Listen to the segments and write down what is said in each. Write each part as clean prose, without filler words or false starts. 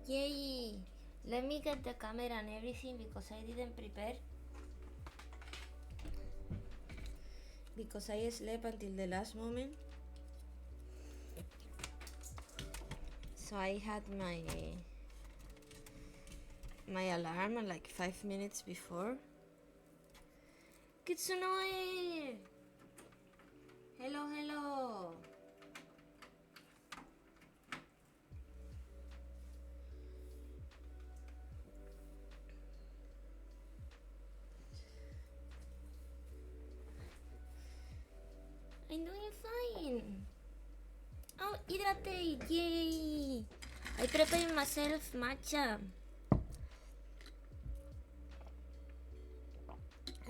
Yay! Let me get the camera and everything because I didn't prepare. Because I slept until the last moment. So I had my alarm like 5 minutes before. Kitsunoe! Hello, hello! I'm doing fine. Oh, hydrate! Yay! I prepared myself matcha.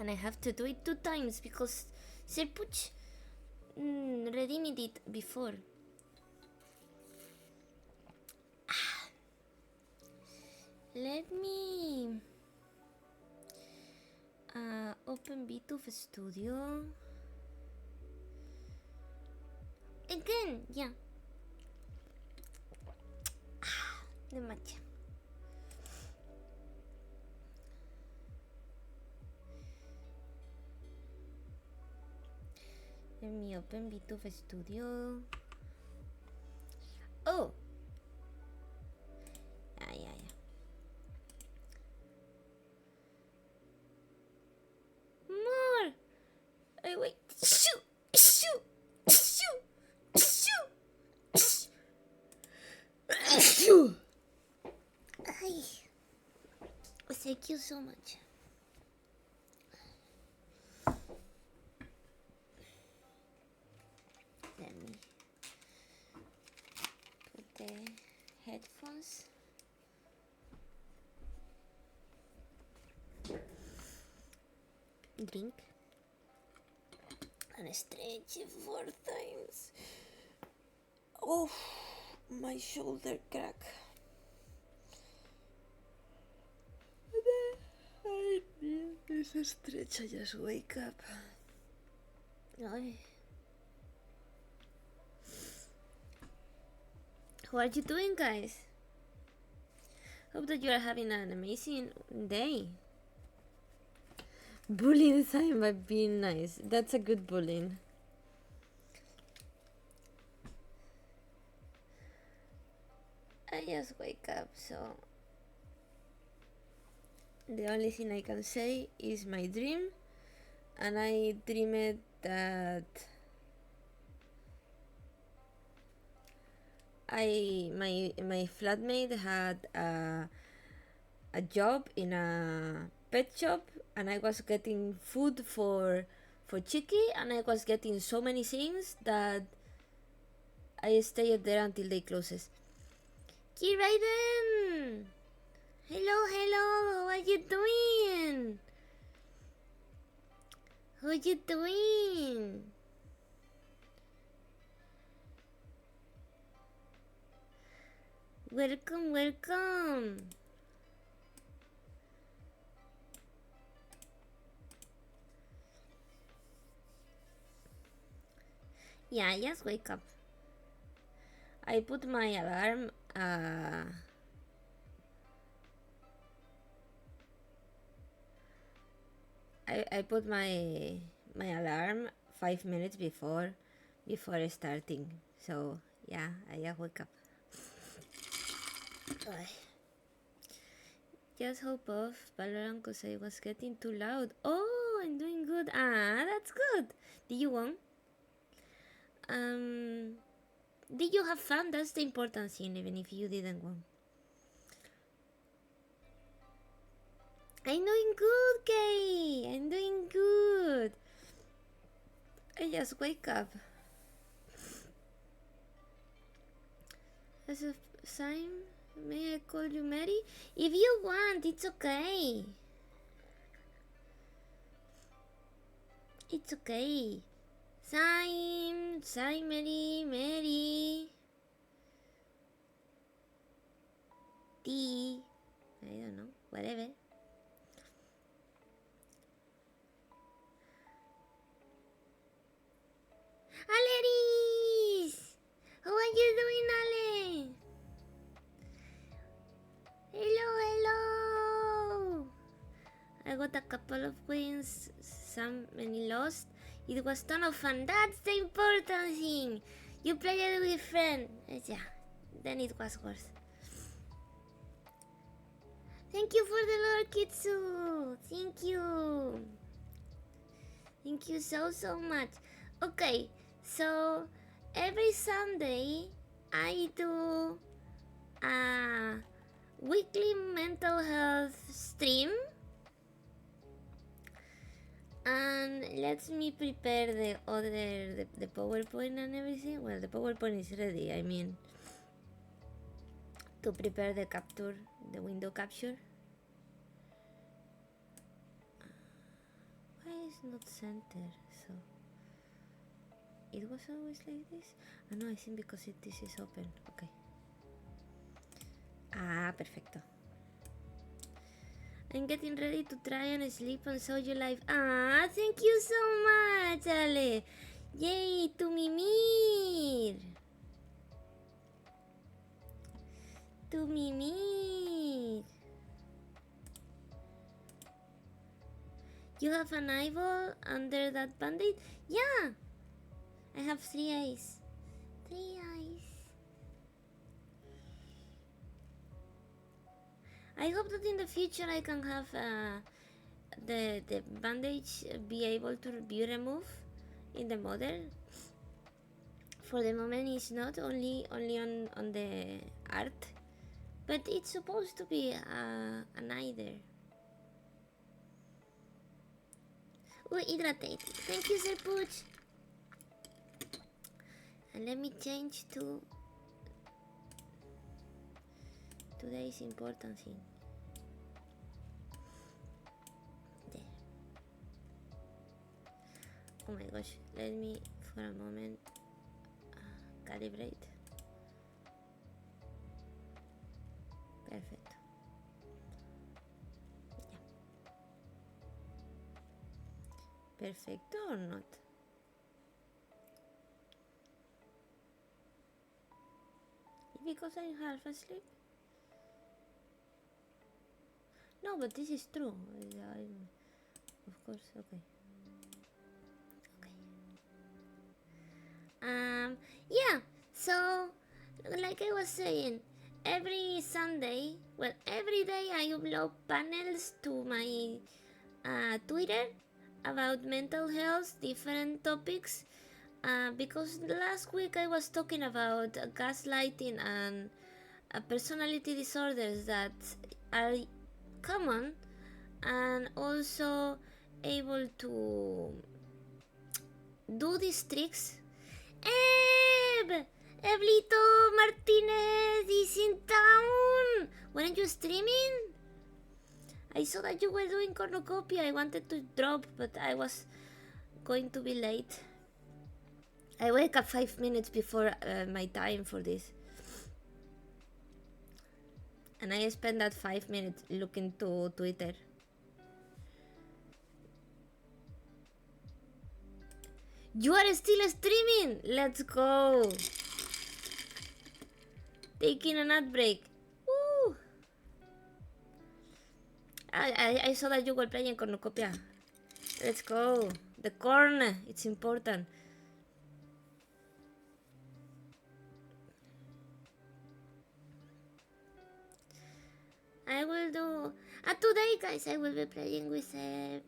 And I have to do it 2 times because Serpuch redeemed it before. Let me open VTube Studio. Again, yeah. The matcha. Let me open VTube Studio. Oh! Yeah. More! Hey, wait. Shoo! Ay. Thank you so much. Let me put the headphones. Drink. And stretch 4 times. Oh, my shoulder crack. This stretch, I just wake up. Ay. How are you doing, guys? Hope that you are having an amazing day. Bullying time by being nice. That's a good bullying. I just wake up, so the only thing I can say is my dream, and I dreamed that my flatmate had a job in a pet shop, and I was getting food for Chicky, and I was getting so many things that I stayed there until they closes. Key Raiden! Hello, how are you doing? How you doing? Welcome. Yeah, just wake up. I put my alarm I put my alarm 5 minutes before starting. So yeah, I just wake up. Just hope off Valorant because I was getting too loud. Oh, I'm doing good. Ah, that's good. Did you win? Did you have fun? That's the important thing, even if you didn't win. I'm doing good, Kay. I'm doing good. I just wake up. As a sign, may I call you Mary? If you want, it's okay. It's okay. Sign, Mary. T. I don't know, whatever. Aleris! How are you doing, Ale? I got a couple of wins, some many lost. It was ton of fun. That's the important thing. You played it with friends. Yeah, then it was worse. Thank you for the Lord Kitsu. Thank you. Thank you so much. Okay, so every Sunday I do a weekly mental health stream. And let me prepare the PowerPoint and everything. Well, the PowerPoint is ready. I mean, to prepare the capture, the window capture. Why is not center? So it was always like this. Ah, no, I think because this is open. Okay. Ah, perfecto. I'm getting ready to try and sleep on Soju Live. Ah, thank you so much, Ale. Yay, to Mimir. To Mimir. You have an eyeball under that band-aid? Yeah. I have 3 eyes. 3 eyes. I hope that in the future I can have the bandage be able to be removed in the model. For the moment it's not, only on the art, but it's supposed to be an eye there. Oh, hydrate. Thank you, Sir Pooch. And let me change to today's important thing. There. Oh my gosh, let me for a moment calibrate. Perfect. Yeah. Perfecto or not? Because I'm half asleep? No, but this is true. Of course, okay. Yeah, so like I was saying, every Sunday, well, every day I upload panels to my Twitter about mental health, different topics. Because last week I was talking about gaslighting and personality disorders that are common and also able to do these tricks. Eblito Martinez is in town! Weren't you streaming? I saw that you were doing cornucopia. I wanted to drop, but I was going to be late. I wake up 5 minutes before my time for this. And I spend that 5 minutes looking to Twitter. You are still streaming? Let's go! Taking an ad break. Woo! I saw that you were playing cornucopia. Let's go. The corn, it's important. I will do... today, guys, I will be playing with Seb.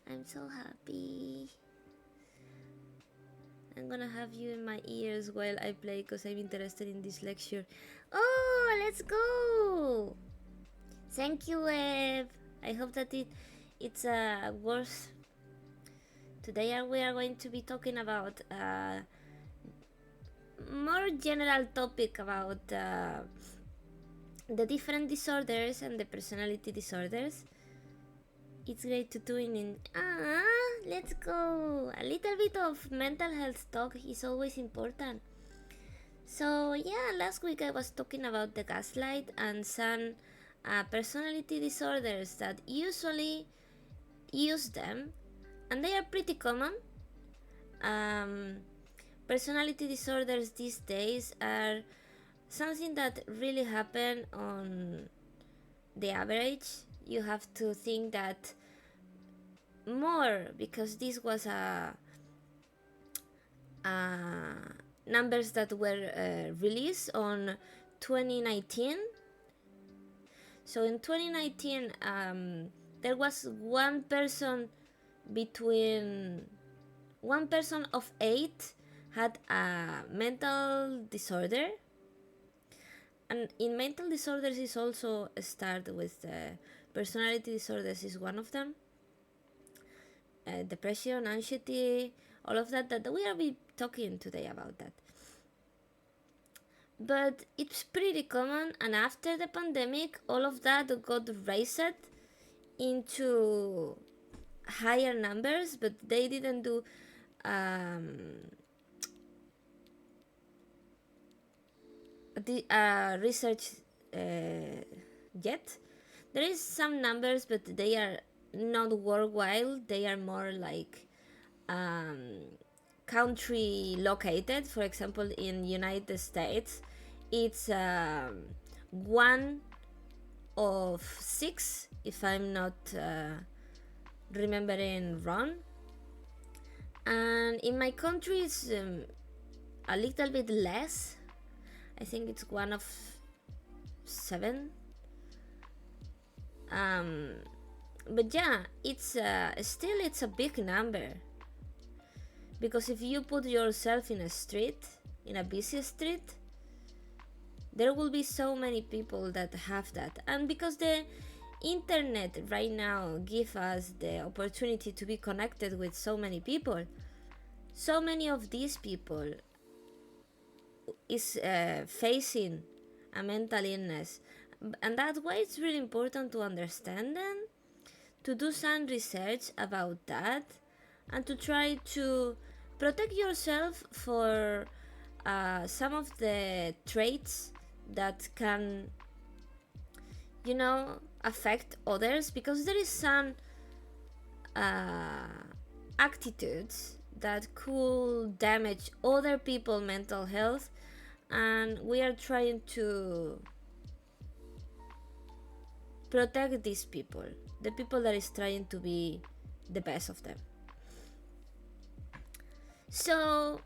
I'm so happy. I'm gonna have you in my ears while I play because I'm interested in this lecture. Oh, let's go! Thank you, Eb. I hope that it's worth. Today we are going to be talking about more general topic about the different disorders and the personality disorders. It's great to tune in. Let's go. A little bit of mental health talk is always important. So yeah, last week I was talking about the gaslight and some personality disorders that usually use them, and they are pretty common. Personality disorders these days are something that really happen on the average. You have to think that more because this was a numbers that were released on 2019. So in 2019, there was between one person of 8 had a mental disorder, and in mental disorders is also start with personality disorders is one of them, depression, anxiety, all of that we are be talking today about that. But it's pretty common, and after the pandemic all of that got raised into higher numbers, but they didn't do the research yet. There is some numbers, but they are not worldwide. They are more like country located. For example, in United States, it's 1 of 6, if I'm not remembering wrong. And in my country, it's a little bit less. I think it's 1 of 7. But yeah, it's still it's a big number, because if you put yourself in a street, in a busy street, there will be so many people that have that. And because the internet right now gives us the opportunity to be connected with so many people, so many of these people is facing a mental illness, and that's why it's really important to understand them, to do some research about that, and to try to protect yourself for some of the traits that can, affect others, because there is some attitudes that could damage other people's mental health, and we are trying to protect these people, the people that is trying to be the best of them. So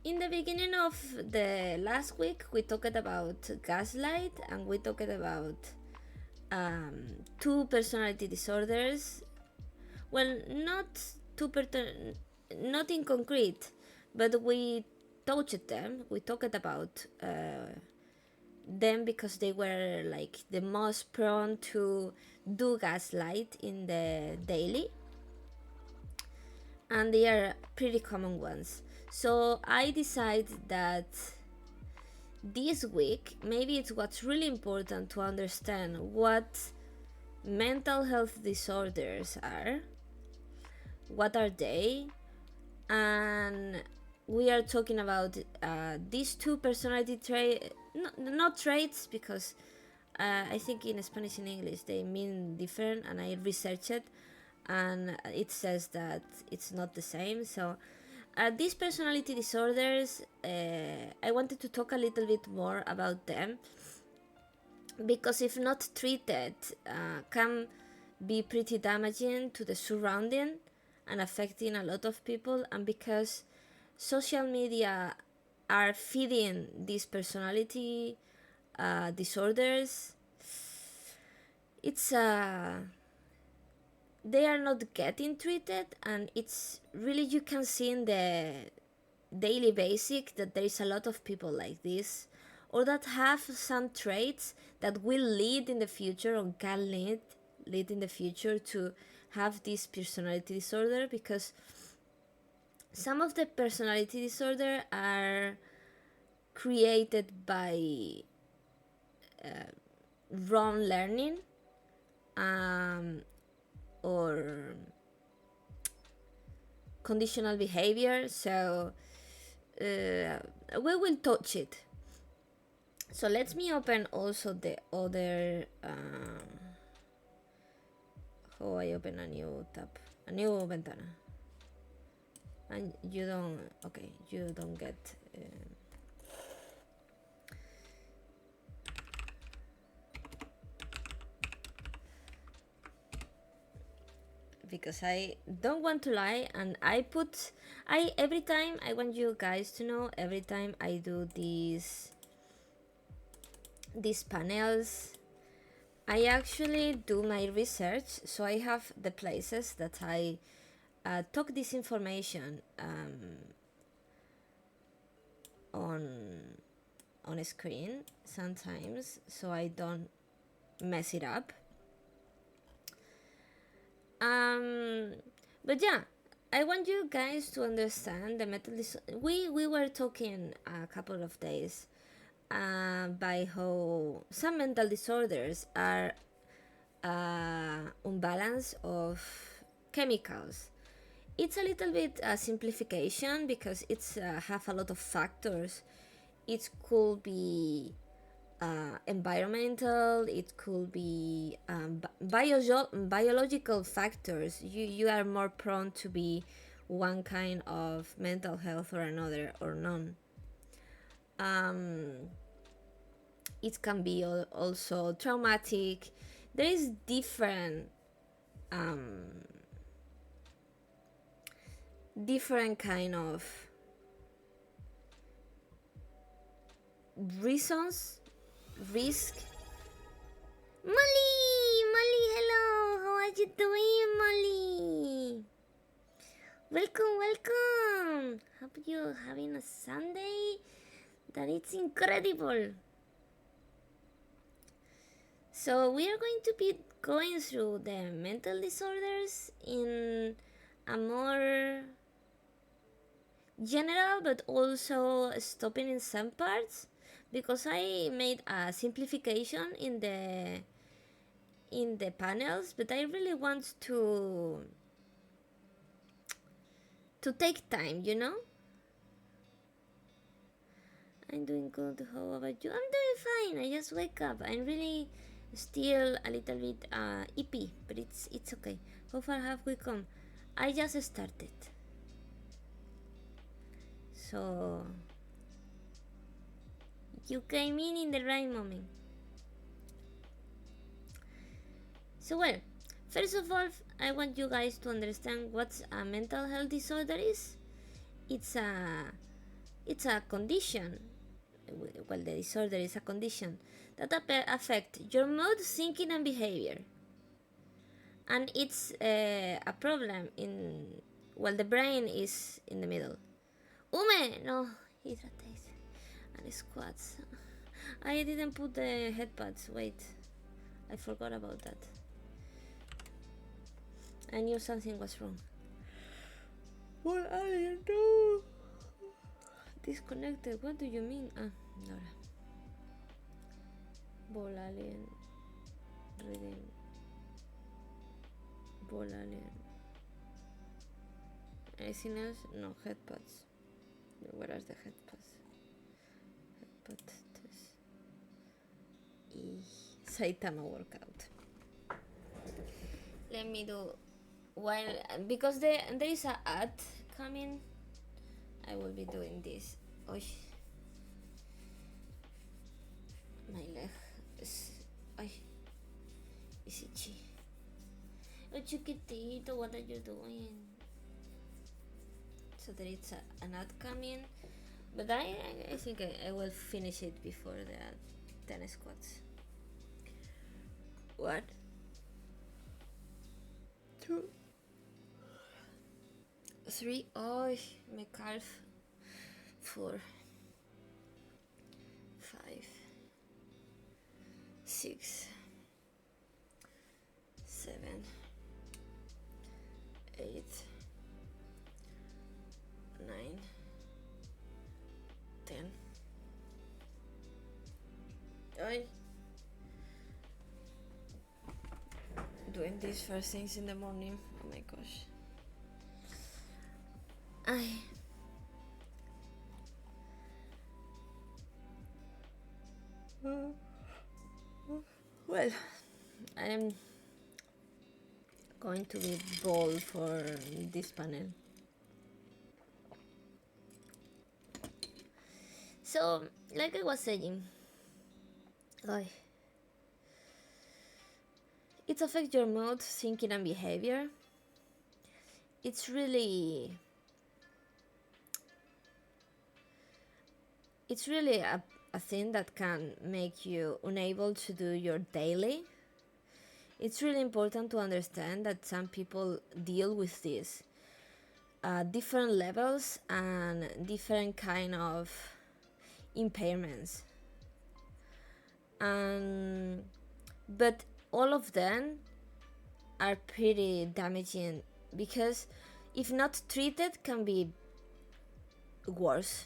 in the beginning of the last week, we talked about gaslight, and we talked about 2 personality disorders. Well, not not in concrete, but we touched them. We talked about them because they were like the most prone to do gaslight in the daily, and they are pretty common ones. So I decided that this week maybe it's what's really important to understand what mental health disorders are, what are they, and we are talking about these 2 personality traits, not traits, because I think in Spanish and English they mean different, and I researched it and it says that it's not the same. So these personality disorders, I wanted to talk a little bit more about them, because if not treated, can be pretty damaging to the surrounding and affecting a lot of people. And because social media are feeding these personality disorders, it's they are not getting treated, and it's really, you can see in the daily basic that there is a lot of people like this, or that have some traits that will lead in the future, or can lead in the future to have this personality disorder, because some of the personality disorder are created by wrong learning, or conditional behavior. So we will touch it. So let me open also the other how I open a new tab, a new ventana, and you don't, okay, you don't get because I don't want to lie, and every time I want you guys to know, every time I do these panels, I actually do my research, so I have the places that I took this information on a screen sometimes, so I don't mess it up. But yeah, I want you guys to understand the mental we were talking a couple of days by how some mental disorders are imbalance of chemicals. It's a little bit a simplification because it's have a lot of factors. It could be environmental, it could be biological factors. You are more prone to be one kind of mental health or another, or none. It can be also traumatic. There is different kind of reasons, risk. Molly, hello. How are you doing, Molly? Welcome. Hope you having a Sunday that it's incredible. So we are going to be going through the mental disorders in a more general, but also stopping in some parts, because I made a simplification in the panels, but I really want to take time, you know. I'm doing good. How about you? I'm doing fine. I just wake up. I'm really still a little bit ippy, but it's okay. How far have we come? I just started. So you came in the right moment. So well, first of all, I want you guys to understand what a mental health disorder is. It's a condition. Well, the disorder is a condition that affect your mood, thinking, and behavior. And it's a problem in, well, the brain is in the middle. No, hydrate and squats. I didn't put the headpads. Wait, I forgot about that. I knew something was wrong. What are you doing? Disconnected. What do you mean? Nora. Ball alien. Reading. Ball alien. Anything else? No, headpads. Where are the headpads? Headpad test. Saitama workout. Let me do, while, because there is a ad coming, I will be doing this. Oy. My leg is itchy. Oh, chiquitito, what are you doing? So there is an ad coming, but I think I will finish it before the 10 squats. What? 2, 3. Oh, my calf. 4, 5, 6, 7, 8, 9, 10. I doing this first things in the morning. Oh my gosh. Well, I am going to be bold for this panel. So, like I was saying, it affects your mood, thinking, and behavior. it's really a thing that can make you unable to do your daily. It's really important to understand that some people deal with this different levels and different kind of impairments, and but all of them are pretty damaging because if not treated can be worse.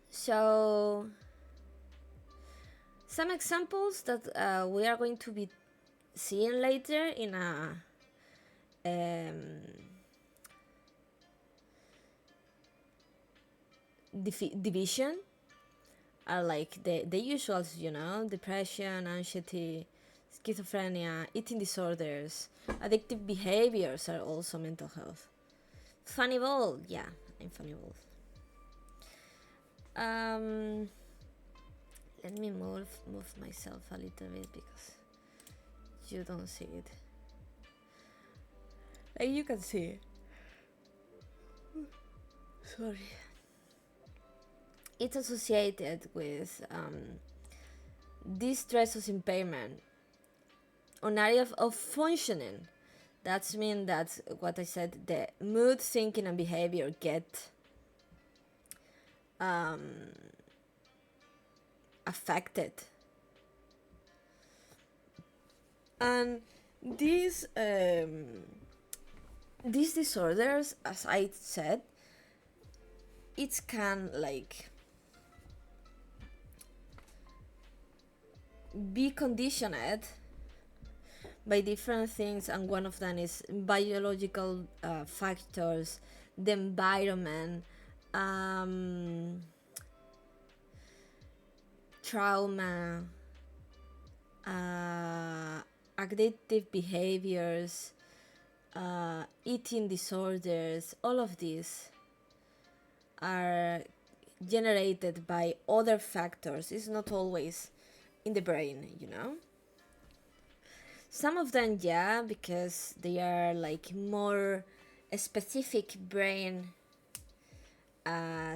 So some examples that we are going to be seeing later in a division are like the usuals, depression, anxiety, schizophrenia, eating disorders, addictive behaviors are also mental health. Funny Ball, yeah, I'm Funny Ball. Let me move myself a little bit because you don't see it. Like you can see it. Sorry. It's associated with distress of impairment on area of functioning. That's mean that what I said, the mood, thinking, and behavior get affected. And these disorders, as I said, it can like be conditioned by different things, and one of them is biological factors, the environment, trauma, addictive behaviors, eating disorders. All of these are generated by other factors. It's not always in the brain, Some of them, yeah, because they are like more specific brain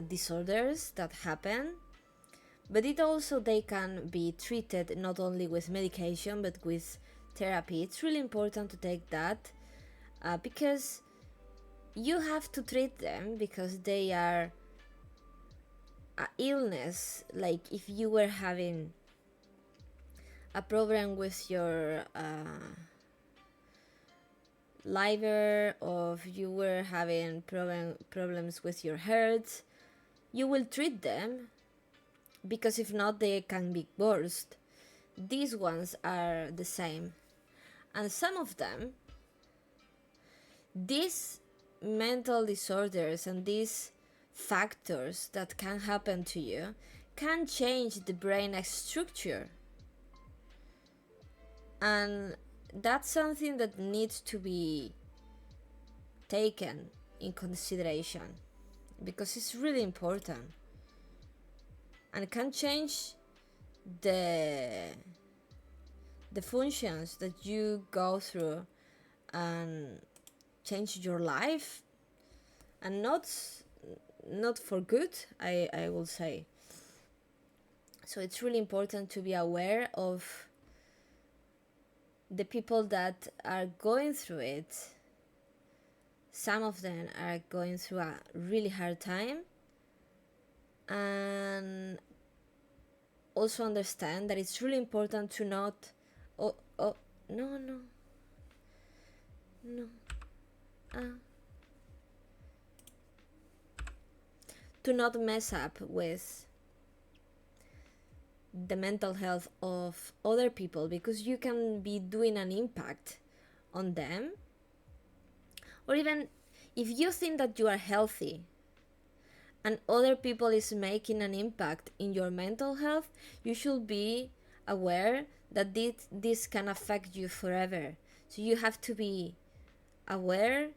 disorders that happen. But it also, they can be treated not only with medication but with therapy. It's really important to take that because you have to treat them because they are a illness. Like if you were having a problem with your liver, or if you were having problems with your heart, you will treat them because if not they can be worse. These ones are the same, and some of them, these mental disorders and these factors that can happen to you can change the brain structure, and that's something that needs to be taken in consideration because it's really important and can change the functions that you go through and change your life, and not for good, I will say. So it's really important to be aware of the people that are going through it. Some of them are going through a really hard time, and also understand that it's really important to not no to not mess up with the mental health of other people, because you can be doing an impact on them. Or even if you think that you are healthy and other people is making an impact in your mental health, you should be aware that this can affect you forever. So you have to be aware,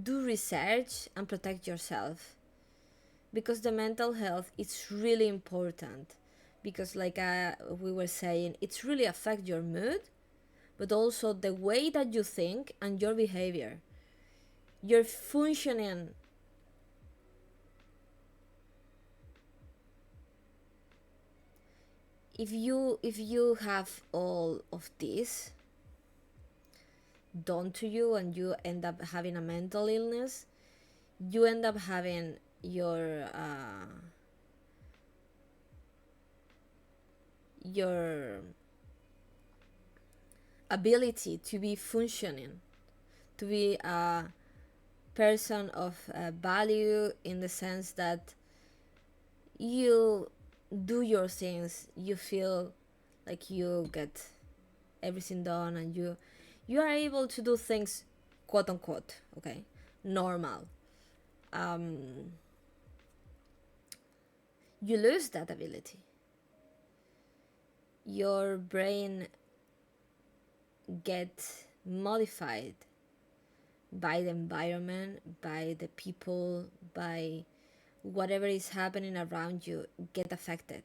do research, and protect yourself, because the mental health is really important, because like we were saying, it's really affect your mood, but also the way that you think and your behavior. Your functioning. If you have all of this done to you and you end up having a mental illness, you end up having your ability to be functioning, to be a person of value, in the sense that you do your things, you feel like you get everything done, and you are able to do things, quote unquote, okay, normal. You lose that ability. Your brain gets modified by the environment, by the people, by whatever is happening around you, get affected.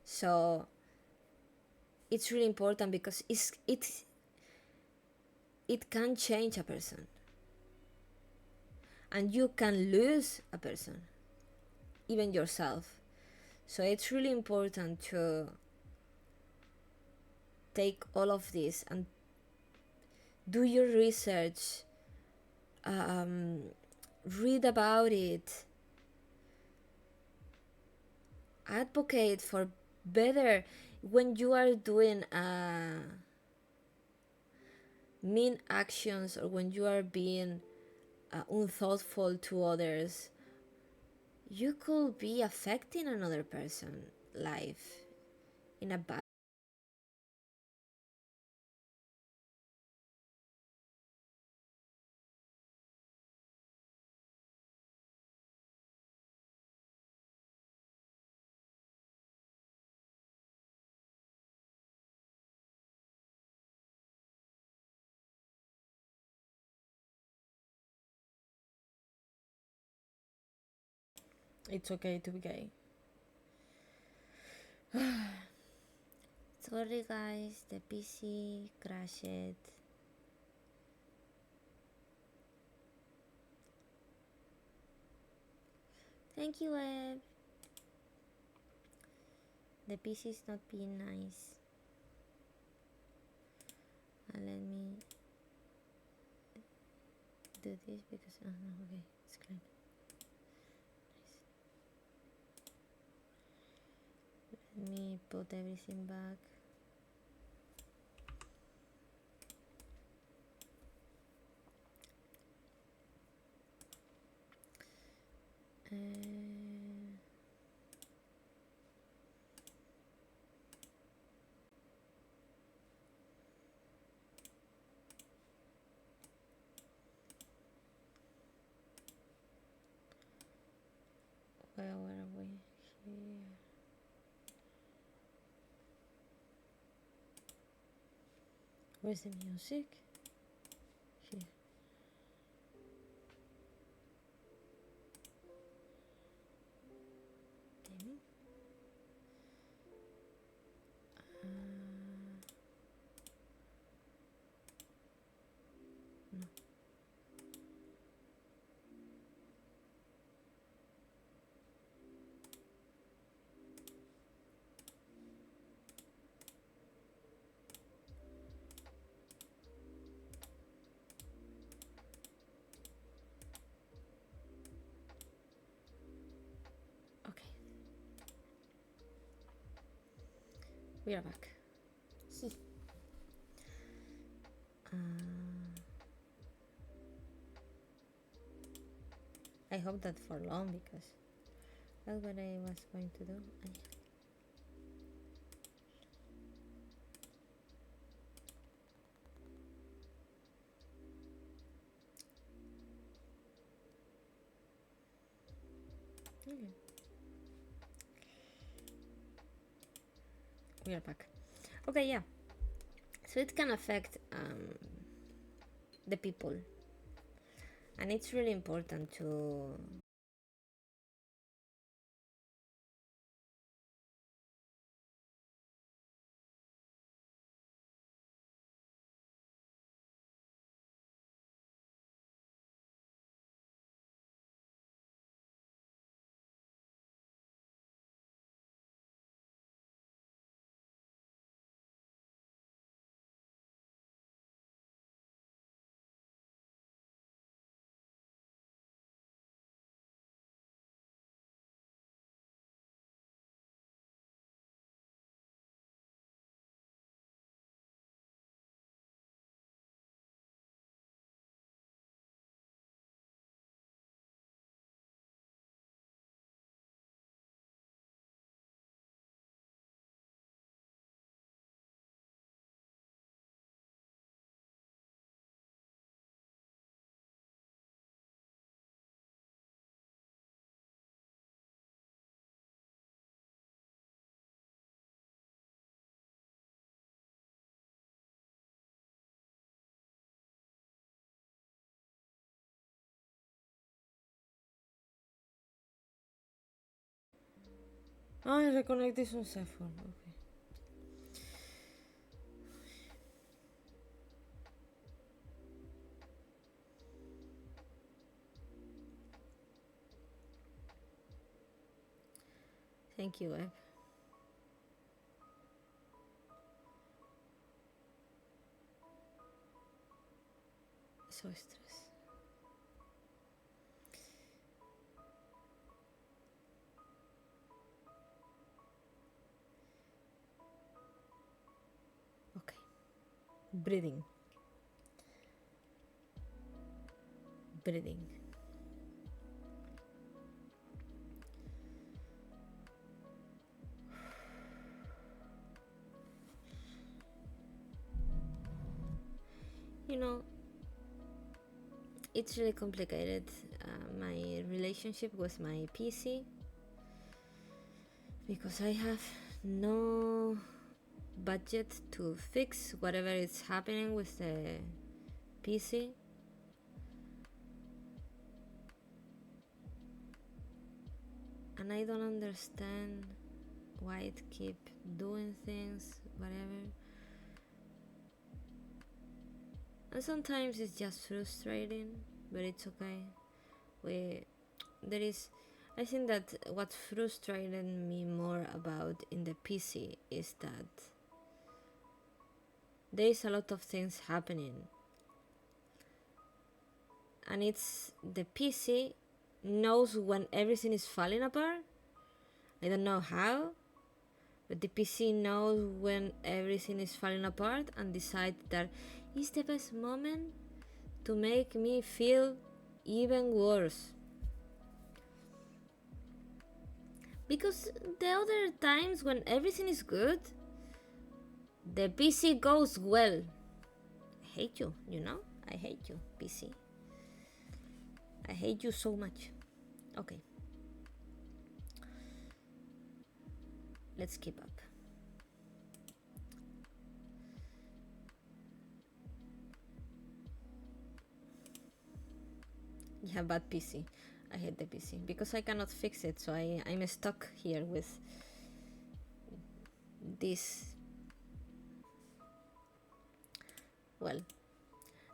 So it's really important because it can change a person, and you can lose a person, even yourself. So it's really important to take all of this and do your research, read about it, advocate for better. When you are doing mean actions, or when you are being unthoughtful to others, you could be affecting another person's life in a bad. It's okay to be gay. Sorry guys, the PC crashed. Thank you, Web. The PC is not being nice. And let me do this because okay, it's clean. Nice. Let me put everything back. Where are we? Here. Where's the music? Here. Gaming. No. Okay. We are back. See. I hope that for long, because that's what I was going to do. Okay. We are back. Okay, yeah. So it can affect the people, and it's really important to Ah, I reconnect this on cell phone. Okay. Thank you, Web. So stress. Okay. Breathing. Breathing. You know, it's really complicated. My relationship with my PC, because I have no budget to fix whatever is happening with the PC. And I don't understand why it keep doing things, whatever. And sometimes it's just frustrating, but it's okay. We there is I think that what frustrated me more about in the PC is that there is a lot of things happening, and it's the PC knows when everything is falling apart. I don't know how, but the PC knows when everything is falling apart and decides that it's the best moment to make me feel even worse. Because the other times when everything is good, the PC goes well. I hate you, you know? I hate you, PC. I hate you so much. Okay. Let's keep up. Yeah, bad PC. I hate the PC because I cannot fix it, so I'm stuck here with this. Well,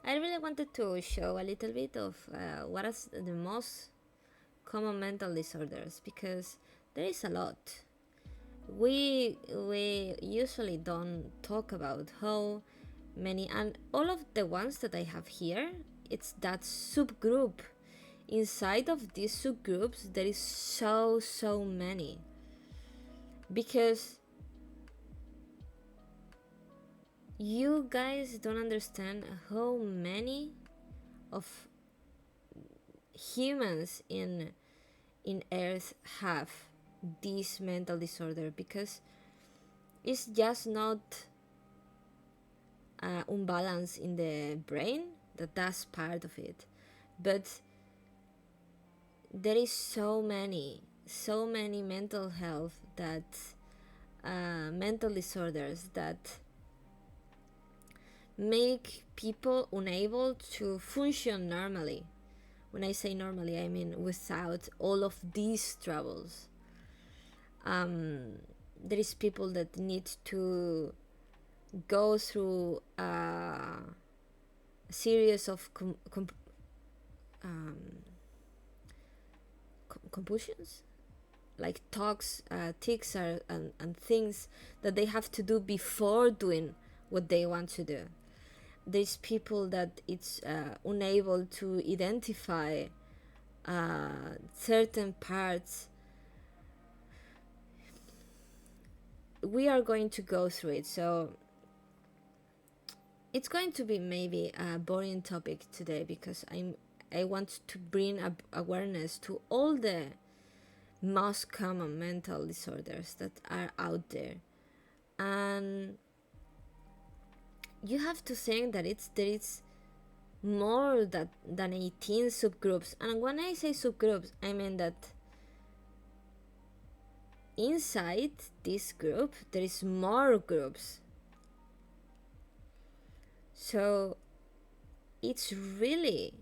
I really wanted to show a little bit of what is the most common mental disorders, because there is a lot. We usually don't talk about how many, and all of the ones that I have here, it's that subgroup. Inside of these subgroups there is so many, because you guys don't understand how many of humans in earth have this mental disorder, because it's just not imbalance in the brain, that's part of it, but there is so many mental health that mental disorders that make people unable to function normally. When I say normally, I mean without all of these troubles. There is people that need to go through a series of compulsions, like talks, tics, and things that they have to do before doing what they want to do. There's people that it's unable to identify certain parts. We are going to go through it, so it's going to be maybe a boring topic today, because I want to bring awareness to all the most common mental disorders that are out there. And you have to think that there is more than 18 subgroups. And when I say subgroups, I mean that inside this group there is more groups. So it's really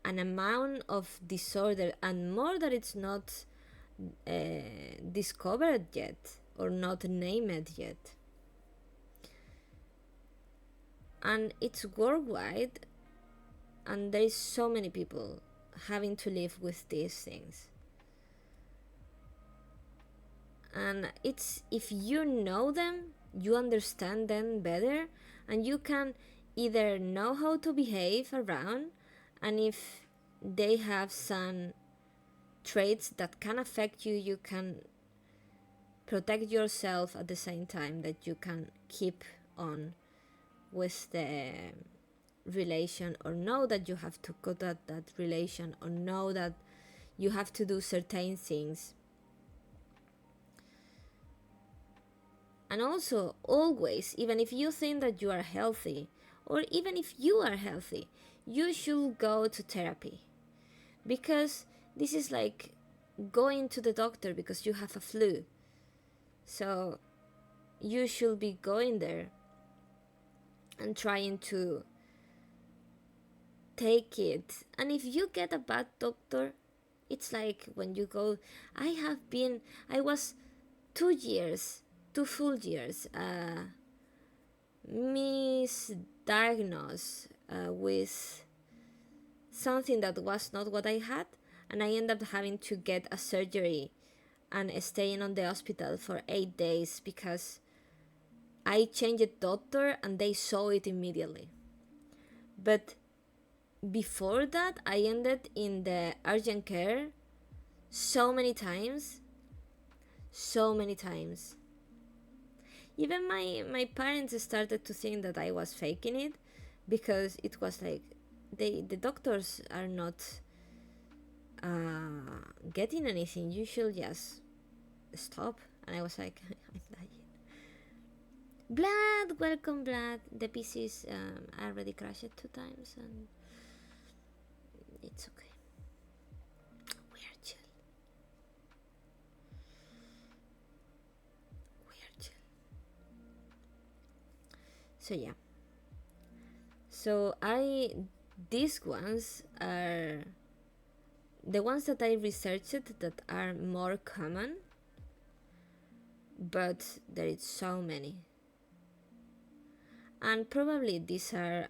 an amount of disorder, and more that it's not discovered yet or not named yet. And it's worldwide, and there is so many people having to live with these things. And it's, if you know them, you understand them better, and you can either know how to behave around, and if they have some traits that can affect you, you can protect yourself at the same time that you can keep on with the relation, or know that you have to cut out that relation, or know that you have to do certain things. And also, always, even if you think that you are healthy, or even if you are healthy, you should go to therapy, because this is like going to the doctor because you have a flu. So you should be going there and trying to take it. And if you get a bad doctor, it's like when you go, I was 2 years, 2 full years, misdiagnosed with something that was not what I had, and I ended up having to get a surgery and staying on the hospital for 8 days because I changed doctor and they saw it immediately. But before that, I ended in the urgent care so many times. Even my parents started to think that I was faking it, because it was like the doctors are not getting anything. You should just stop. And I was like, I'm dying. Blood, welcome, Blood. The PCs already crashed 2 times, and it's okay. We are chill. So yeah. So these ones are the ones that I researched that are more common, but there is so many. And probably these are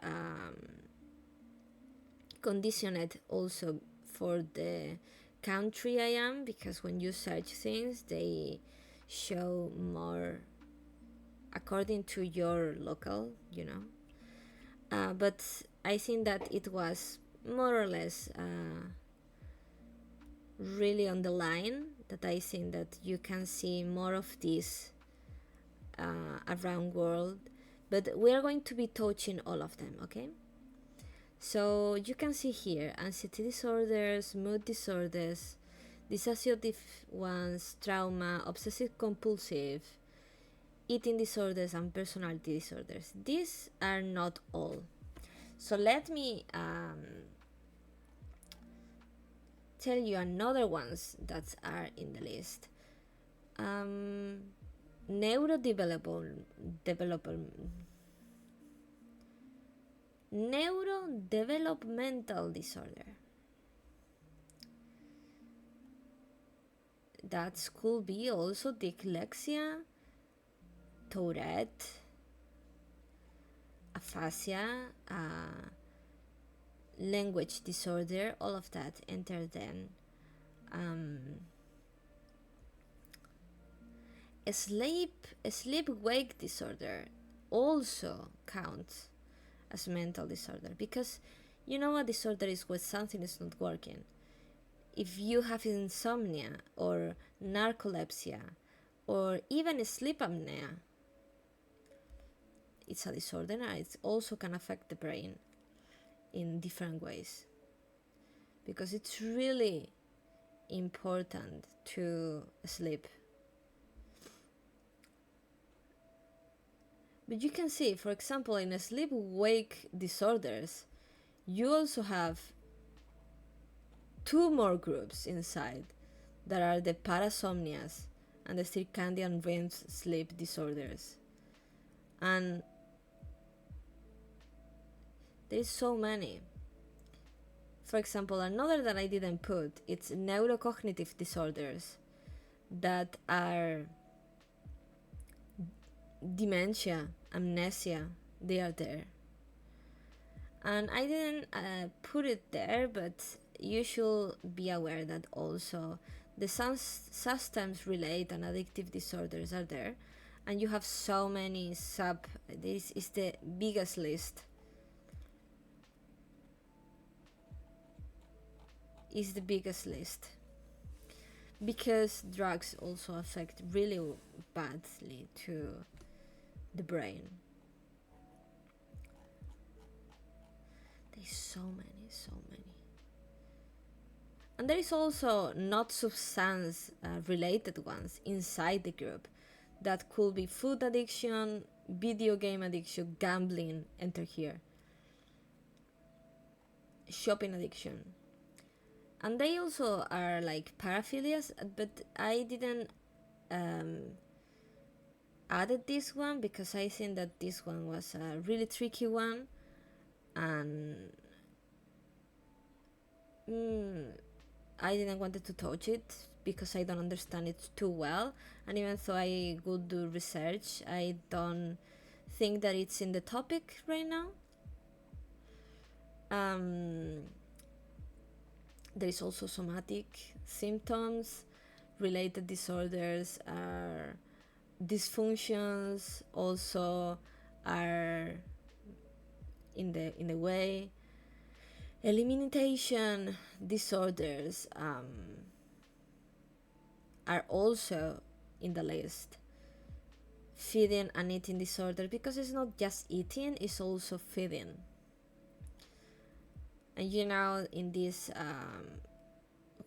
conditioned also for the country I am, because when you search things, they show more according to your local, but I think that it was more or less really on the line, that I think that you can see more of this around world, but we are going to be touching all of them, okay? So you can see here anxiety disorders, mood disorders, dissociative ones, trauma, obsessive compulsive, eating disorders, and personality disorders. These are not all. So let me tell you another ones that are in the list. Neurodevelopmental disorder. That could be also dyslexia, Tourette, aphasia, language disorder, all of that enter then. Sleep-wake disorder also counts as mental disorder, because you know a disorder is when something is not working. If you have insomnia or narcolepsy or even sleep apnea, it's a disorder, and it also can affect the brain in different ways, because it's really important to sleep. But you can see, for example, in sleep-wake disorders, you also have 2 more groups inside, that are the parasomnias and the circadian REM sleep disorders. And there's so many. For example, another that I didn't put, it's neurocognitive disorders. that are dementia, amnesia, they are there. And I didn't put it there, but you should be aware that also the substance related and addictive disorders are there, and you have so many sub. This is the biggest list. Is the biggest list because drugs also affect really badly to the brain. There's so many, so many. And there is also not substance related ones inside the group. That could be food addiction, video game addiction, gambling, enter here. Shopping addiction. And they also are like paraphilias, but I didn't added this one because I think that this one was a really tricky one, and I didn't want to touch it because I don't understand it too well, and even though I would do research, I don't think that it's in the topic right now. There is also somatic symptoms, related disorders are dysfunctions also are in the way. Elimination disorders are also in the list. Feeding and eating disorder, because it's not just eating, it's also feeding. And you know, in this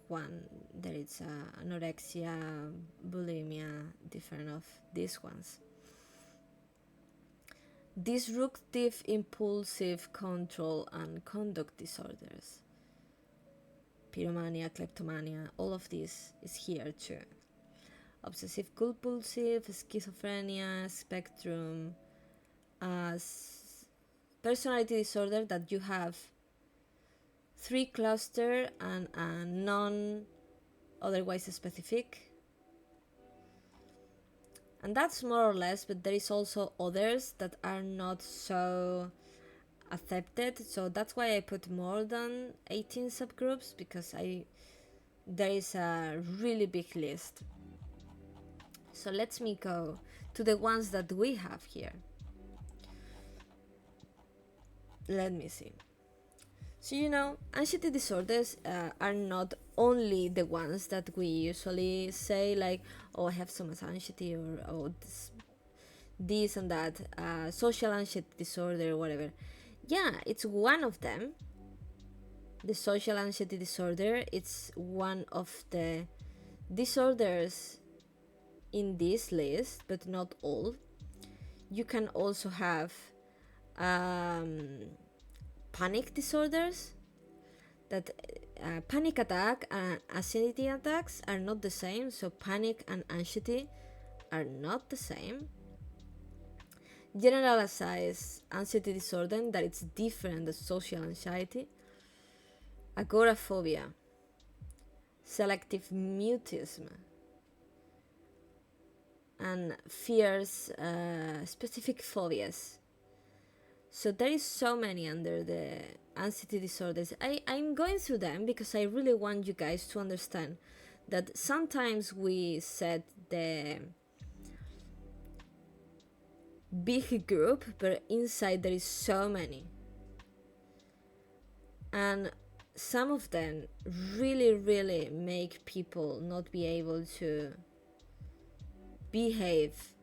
one, there is anorexia, bulimia, different of these ones. Disruptive impulsive control and conduct disorders, pyromania, kleptomania, all of this is here too. Obsessive compulsive, schizophrenia, spectrum, personality disorder that you have 3 cluster and a non otherwise specific. And that's more or less, but there is also others that are not so accepted, so that's why I put more than 18 subgroups, because there is a really big list. So let me go to the ones that we have here. Let me see. So you know, anxiety disorders are not only the ones that we usually say like, oh, I have so much anxiety, or oh, this and that, social anxiety disorder or whatever. Yeah, it's one of them. The social anxiety disorder, it's one of the disorders in this list, but not all. You can also have panic disorders, that panic attack and anxiety attacks are not the same, so panic and anxiety are not the same. Generalized anxiety disorder, that it's different than social anxiety. Agoraphobia, selective mutism, and fears, specific phobias. So there is so many under the anxiety disorders. I'm going through them because I really want you guys to understand that sometimes we set the big group, but inside there is so many. And some of them really, really make people not be able to behave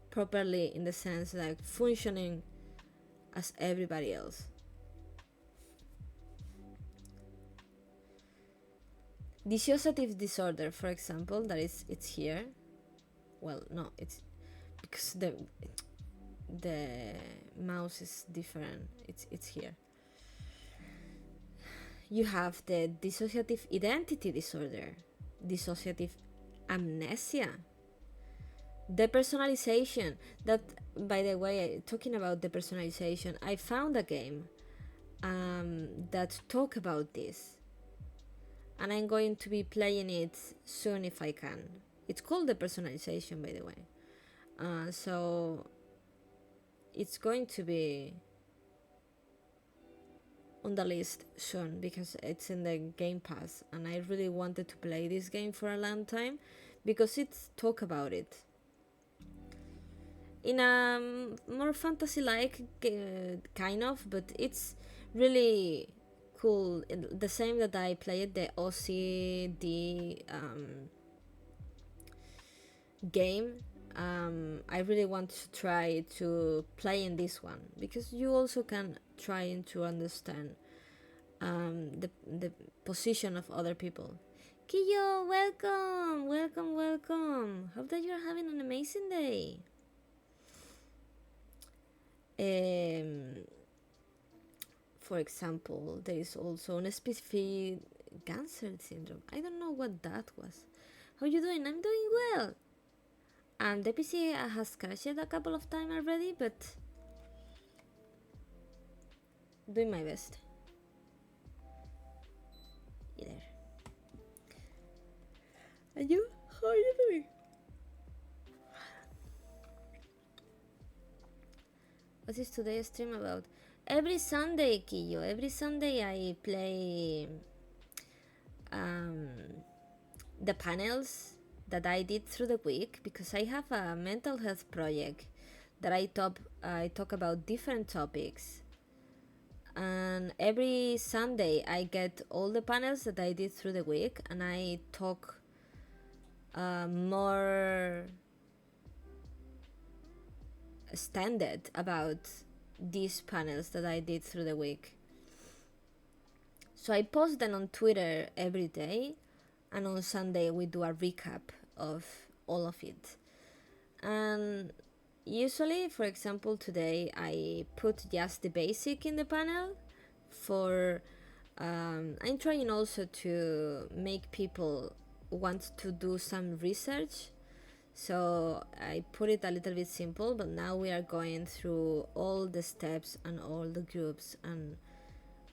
properly, in the sense like functioning as everybody else. Dissociative disorder, for example, it's here. Well, no, it's because the mouse is different. It's here. You have the dissociative identity disorder, dissociative amnesia, depersonalization. That, by the way, talking about depersonalization, I found a game that talk about this, and I'm going to be playing it soon if I can. It's called depersonalization, by the way. So it's going to be on the list soon because it's in the Game Pass, and I really wanted to play this game for a long time because it's talk about it in a more fantasy-like kind of, but it's really cool. The same that I played the OCD game. I really want to try to play in this one because you also can try to understand the position of other people. Kiyo, welcome, welcome, welcome. Hope that you're having an amazing day. For example, there is also a specific Ganser syndrome. I don't know what that was. How you doing? I'm doing well. The PC has crashed a couple of times already, but doing my best. Either. And you? How are you doing? What is today's stream about? Every Sunday, Kiyo. Every Sunday I play the panels that I did through the week because I have a mental health project that I talk about different topics. And every Sunday I get all the panels that I did through the week and I talk more standard about these panels that I did through the week. So I post them on Twitter every day, and on Sunday we do a recap of all of it. And usually, for example, today I put just the basic in the panel for I'm trying also to make people want to do some research. So I put it a little bit simple, but now we are going through all the steps and all the groups and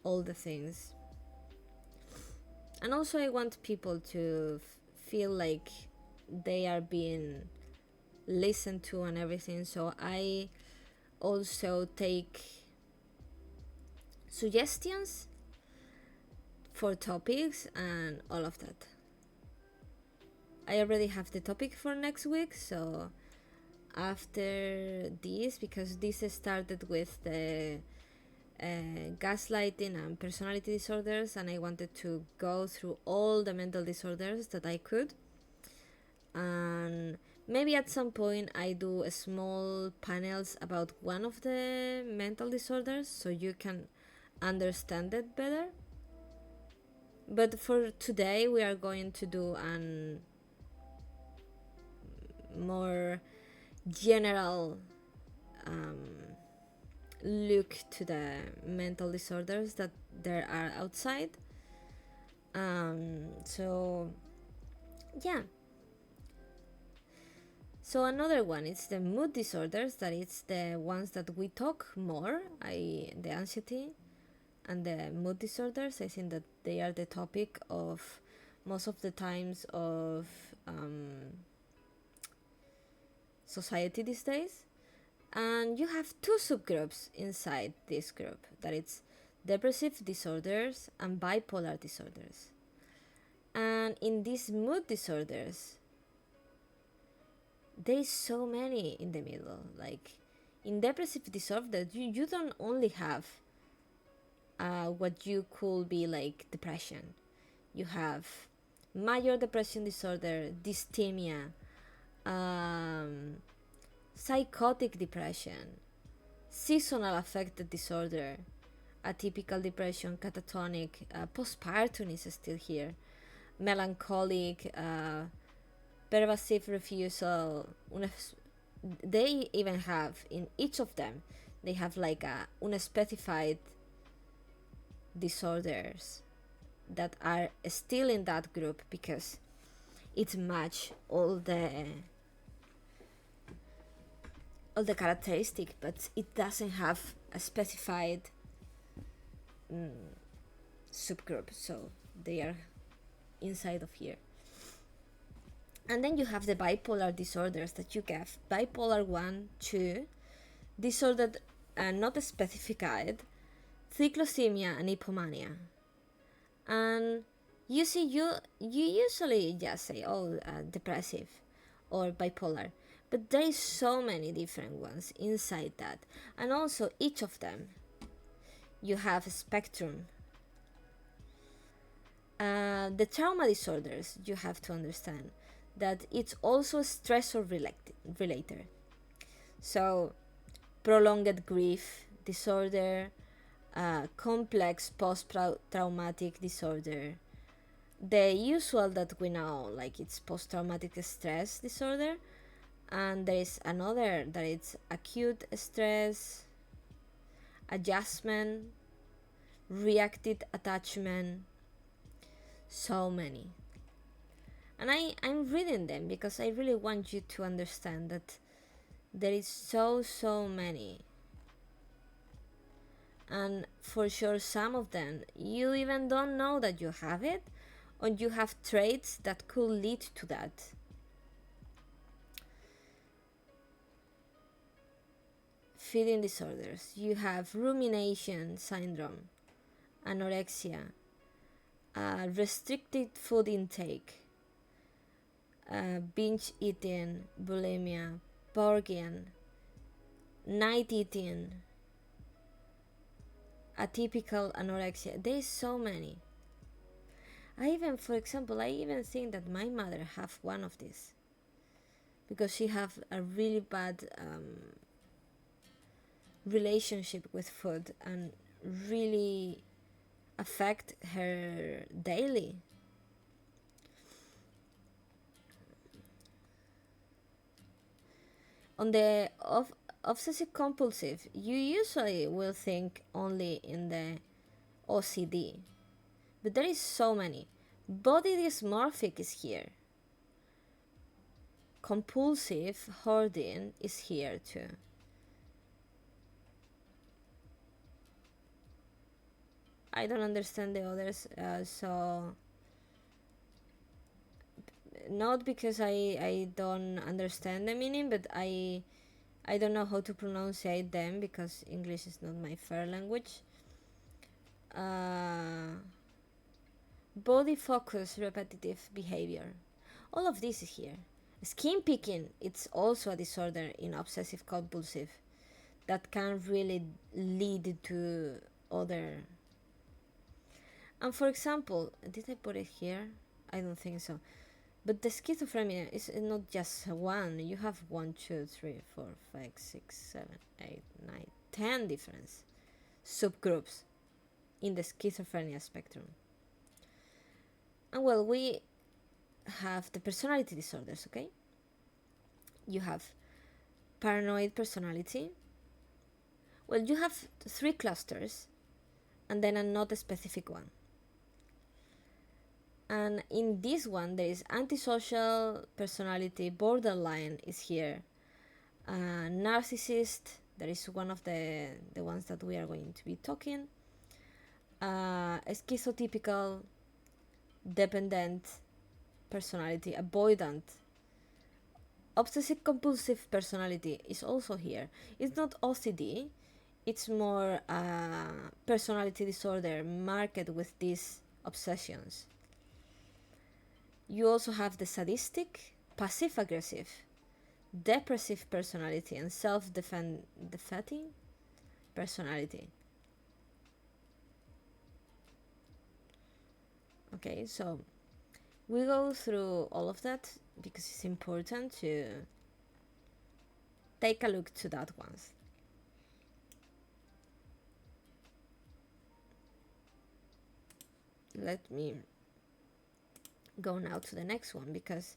all the things. And also I want people to feel like they are being listened to and everything. So I also take suggestions for topics and all of that. I already have the topic for next week, so after this, because this started with the gaslighting and personality disorders, and I wanted to go through all the mental disorders that I could, and maybe at some point I do small panels about one of the mental disorders so you can understand it better. But for today we are going to do an more general look to the mental disorders that there are outside. So yeah. So another one is the mood disorders, that it's the ones that we talk more. The anxiety and the mood disorders, I think that they are the topic of most of the times of society these days. And you have two subgroups inside this group, that it's depressive disorders and bipolar disorders. And in these mood disorders, there is so many in the middle. Like in depressive disorder, you don't only have what you could be like depression. You have major depression disorder, dysthymia, psychotic depression, seasonal affective disorder, atypical depression, catatonic, postpartum is still here, melancholic, pervasive refusal. They even have, in each of them, they have like a unspecified disorders that are still in that group because it match all the characteristic, but it doesn't have a specified subgroup, so they are inside of here. And then you have the bipolar disorders that you have bipolar 1, 2, disorder not specified, cyclothymia, and hypomania. And you see, you usually just say, oh, depressive or bipolar, but there is so many different ones inside that. And also each of them, you have a spectrum. The trauma disorders, you have to understand that it's also stressor related. So prolonged grief disorder, complex post-traumatic disorder, the usual that we know, like it's post-traumatic stress disorder, and there is another that it's acute stress, adjustment, reactive attachment, so many. And I'm reading them because I really want you to understand that there is so many. And for sure some of them you even don't know that you have it, or you have traits that could lead to that. Feeding disorders, you have rumination syndrome, anorexia, restricted food intake, binge eating, bulimia, purging, night eating, atypical anorexia. There's so many. I even think that my mother have one of these because she have a really bad relationship with food and really affect her daily. On the obsessive compulsive, you usually will think only in the OCD, but there is so many. Body dysmorphic is here. Compulsive hoarding is here too. I don't understand the others, so not because I don't understand the meaning, but I don't know how to pronounce them because English is not my first language. Body focus, repetitive behavior. All of this is here. Skin picking, it's also a disorder in obsessive compulsive that can really lead to other. And for example, did I put it here? I don't think so. But the schizophrenia is not just one. You have 1, 2, 3, 4, 5, 6, 7, 8, 9, 10 different subgroups in the schizophrenia spectrum. And well, we have the personality disorders, okay? You have paranoid personality. Well, you have 3 clusters and then a not specific one. And in this one, there is antisocial personality, borderline is here. Narcissist, that is one of the ones that we are going to be talking. Schizotypical, dependent personality, avoidant. Obsessive compulsive personality is also here. It's not OCD, it's more personality disorder marked with these obsessions. You also have the sadistic, passive aggressive, depressive personality, and self-defeating personality. Okay, so we go through all of that because it's important to take a look to that once. Let me go now to the next one because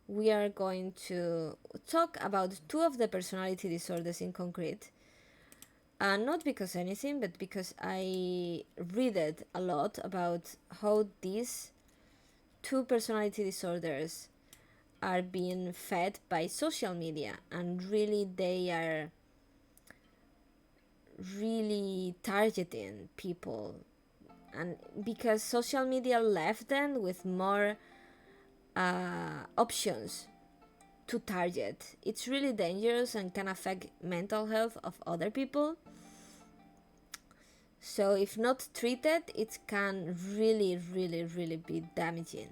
we are going to talk about 2 of the personality disorders in concrete. Not because anything, but because I read it a lot about how these 2 personality disorders are being fed by social media, and really they are really targeting people and because social media left them with more options to target. It's really dangerous and can affect mental health of other people. So if not treated, it can really, really, really be damaging.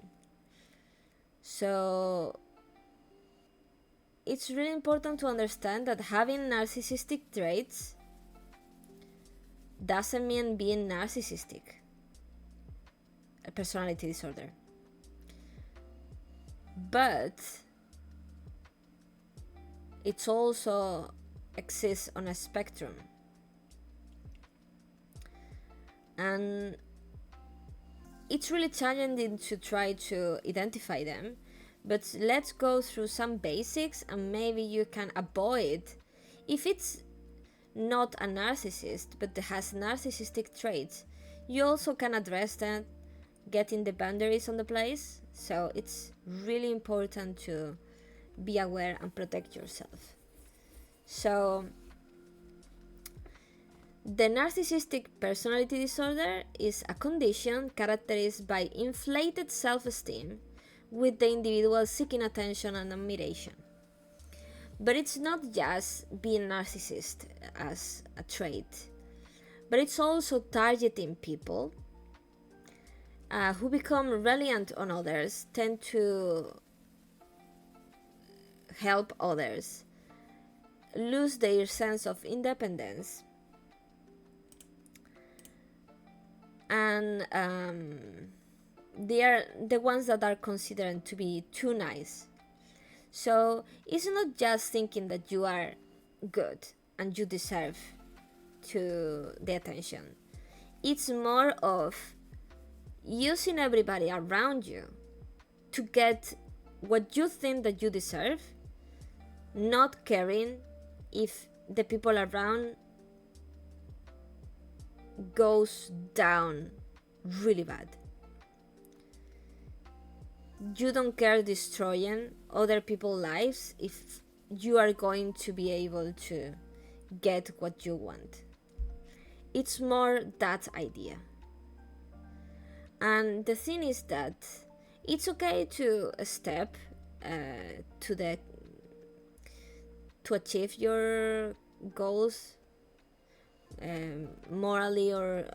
So it's really important to understand that having narcissistic traits doesn't mean being narcissistic, a personality disorder. But it also exists on a spectrum. And it's really challenging to try to identify them, but let's go through some basics and maybe you can avoid, if it's not a narcissist but has narcissistic traits, you also can address that, getting the boundaries on the place. So it's really important to be aware and protect yourself. So the narcissistic personality disorder is a condition characterized by inflated self-esteem, with the individual seeking attention and admiration. But it's not just being narcissist as a trait, but it's also targeting people who become reliant on others, tend to help others, lose their sense of independence, and they are the ones that are considered to be too nice. So it's not just thinking that you are good and you deserve to the attention. It's more of using everybody around you to get what you think that you deserve, not caring if the people around goes down really bad. You don't care destroying other people's lives if you are going to be able to get what you want. It's more that idea. And the thing is that it's okay to step to achieve your goals, morally or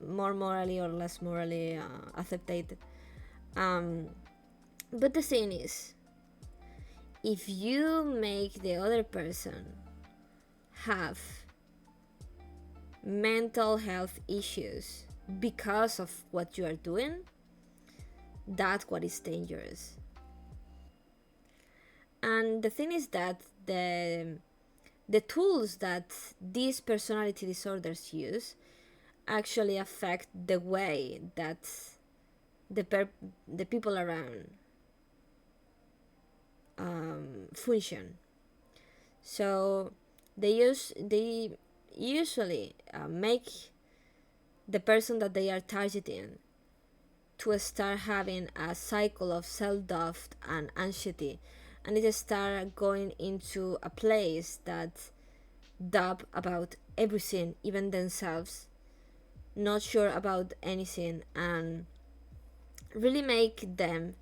more morally or less morally accepted. But the thing is, if you make the other person have mental health issues because of what you are doing, that's what is dangerous. And the thing is that the tools that these personality disorders use actually affect the way that the people around function. So they usually make the person that they are targeting to start having a cycle of self-doubt and anxiety, and it start going into a place that doubt about everything, even themselves, not sure about anything, and really make them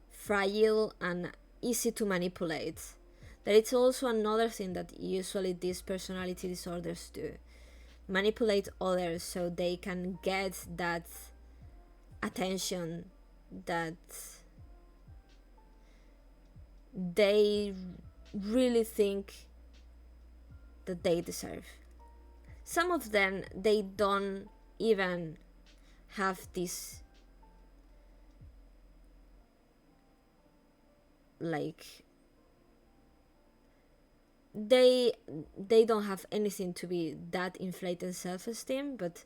fragile and easy to manipulate. That it's also another thing that usually these personality disorders do, manipulate others so they can get that attention that they really think that they deserve. Some of them, they don't even have this like they don't have anything to be that inflated self-esteem, but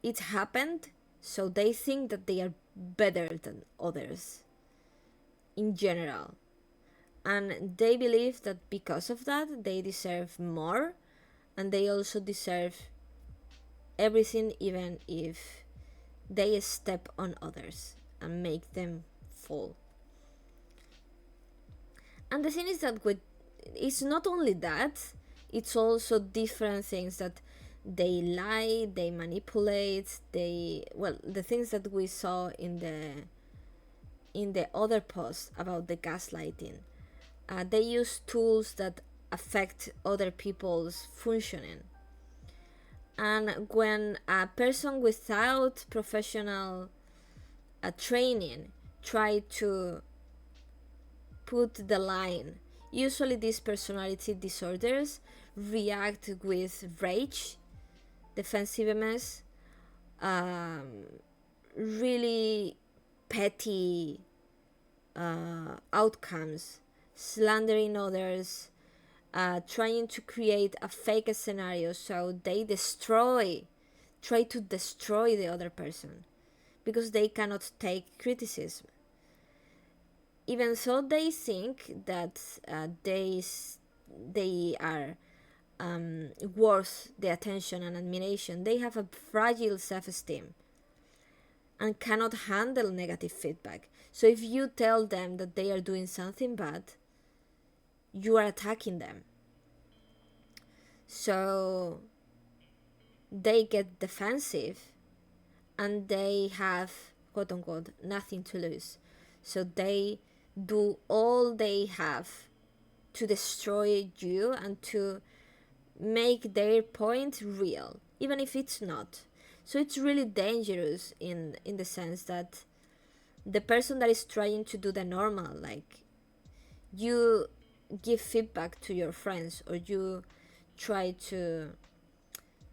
it happened, so they think that they are better than others in general, and they believe that because of that they deserve more, and they also deserve everything, even if they step on others and make them fall. And the thing is that it's not only that, it's also different things that They lie, they manipulate, they, well, the things that we saw in the other post about the gaslighting. They use tools that affect other people's functioning. And when a person without professional training try to put the line, usually these personality disorders react with rage, defensiveness, really petty outcomes, slandering others, trying to create a fake scenario so they try to destroy the other person because they cannot take criticism. Even so, they think that they are worth the attention and admiration. They have a fragile self-esteem and cannot handle negative feedback. So if you tell them that they are doing something bad, you are attacking them. So they get defensive and they have, quote unquote, nothing to lose. So they do all they have to destroy you and to make their point real, even if it's not. So it's really dangerous in the sense that the person that is trying to do the normal, like you give feedback to your friends or you try to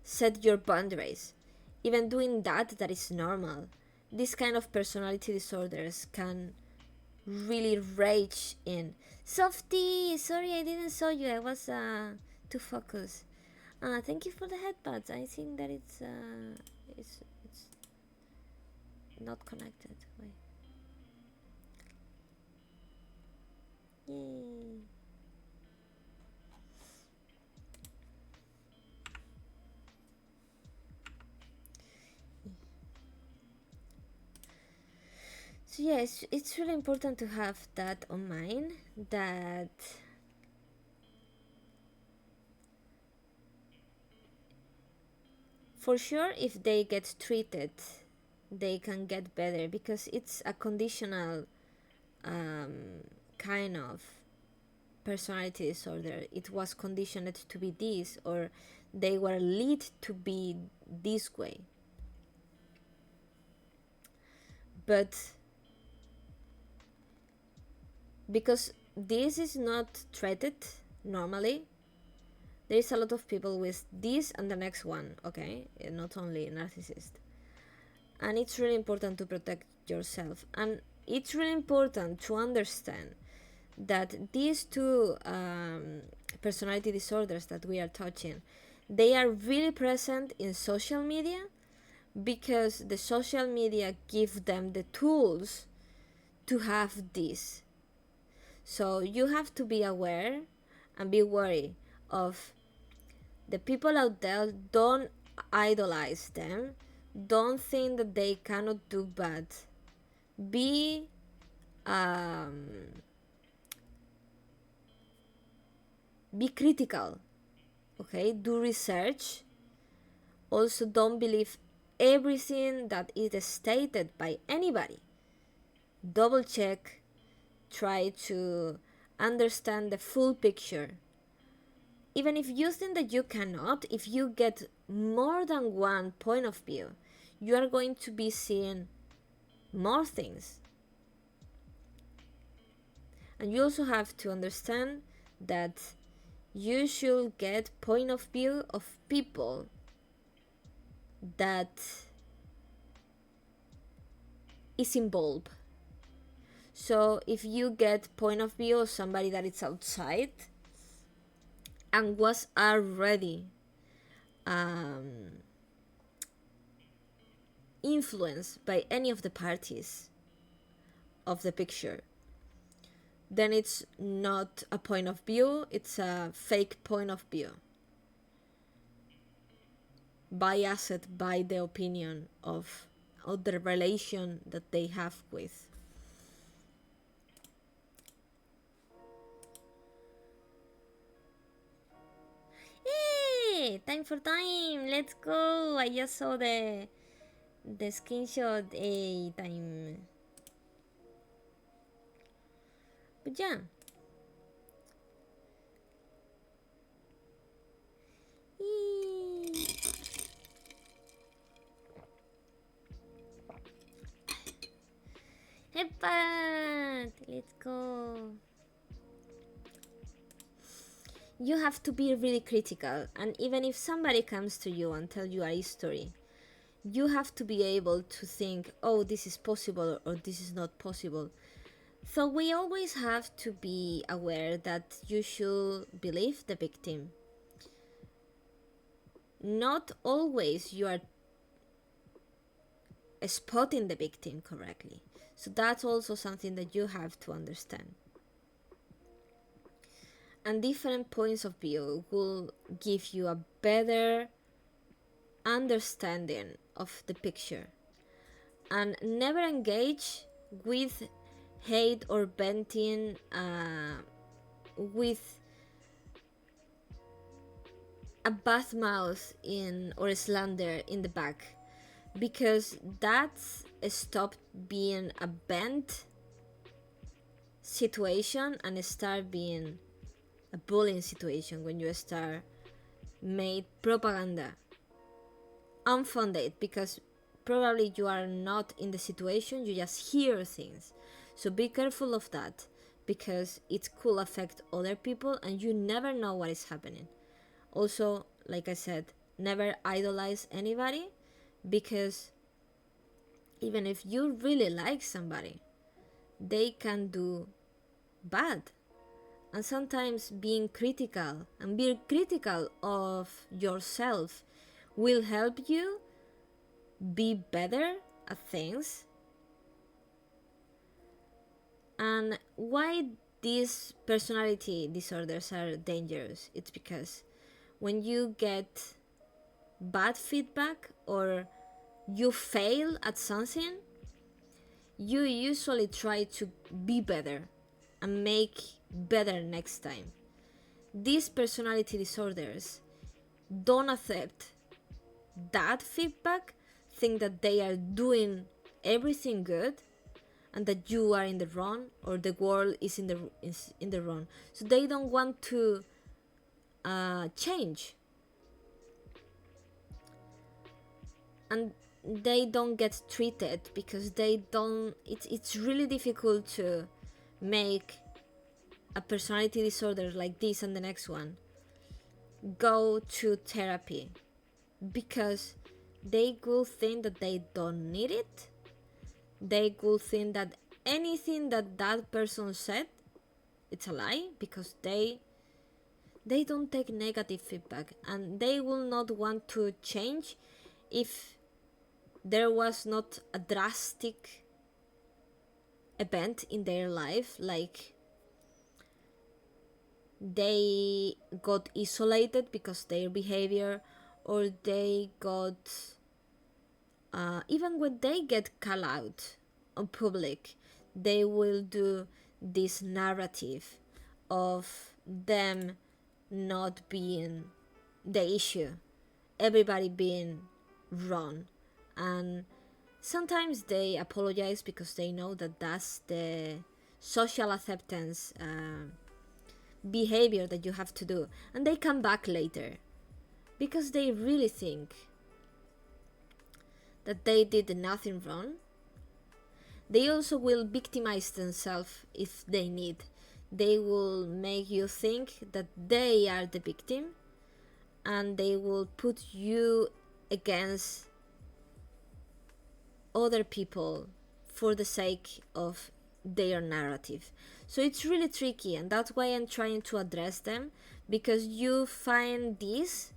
set your boundaries, even doing that is normal. This kind of personality disorders can really rage in. Softy, sorry I didn't saw you, I was too focused. Thank you for the headbuds. I think that it's not connected. Wait. Yay. So yes, it's really important to have that on mind, that for sure if they get treated they can get better, because it's a conditional kind of personality disorder. It was conditioned to be this, or they were led to be this way. But because this is not treated normally, there is a lot of people with this and the next one, okay? Not only narcissist. And it's really important to protect yourself. And it's really important to understand that these two personality disorders that we are touching, they are really present in social media because the social media give them the tools to have this. So you have to be aware and be wary of the people out there. Don't idolize them. Don't think that they cannot do bad. Be be critical, okay? Do research. Also, don't believe everything that is stated by anybody. Double check, try to understand the full picture. Even if you think that you cannot, if you get more than one point of view, you are going to be seeing more things. And you also have to understand that you should get point of view of people that is involved. So if you get point of view of somebody that is outside and was already influenced by any of the parties of the picture, then it's not a point of view, it's a fake point of view, biased by the opinion of the relation that they have with. Okay, time for time. Let's go. I just saw the screenshot. A time. But yeah. Eee. Hepat! Let's go. You have to be really critical, and even if somebody comes to you and tell you a history, you have to be able to think, oh, this is possible or this is not possible. So we always have to be aware that you should believe the victim. Not always you are spotting the victim correctly. So that's also something that you have to understand. And different points of view will give you a better understanding of the picture. And never engage with hate or venting with a bad mouth in or slander in the back, because that's stopped being a vent situation and start being a bullying situation when you start made propaganda unfounded, because probably you are not in the situation, you just hear things. So be careful of that, because it could affect other people and you never know what is happening. Also, like I said, never idolize anybody, because even if you really like somebody, they can do bad. And sometimes being critical and being critical of yourself will help you be better at things. And why these personality disorders are dangerous? It's because when you get bad feedback or you fail at something, you usually try to be better and make better next time. These personality disorders don't accept that feedback, think that they are doing everything good and that you are in the wrong or the world is in the wrong. So they don't want to change, and they don't get treated because they don't. It's really difficult to make a personality disorder like this and the next one go to therapy, because they could think that they don't need it. They could think that anything that that person said, it's a lie, because they don't take negative feedback, and they will not want to change if there was not a drastic event in their life, like they got isolated because their behavior, or they got even when they get called out on public, they will do this narrative of them not being the issue, everybody being wrong. And sometimes they apologize because they know that that's the social acceptance behavior that you have to do, and they come back later because they really think that they did nothing wrong. They also will victimize themselves if they need. They will make you think that they are the victim, and they will put you against other people for the sake of their narrative. So it's really tricky, and that's why I'm trying to address them, because you find this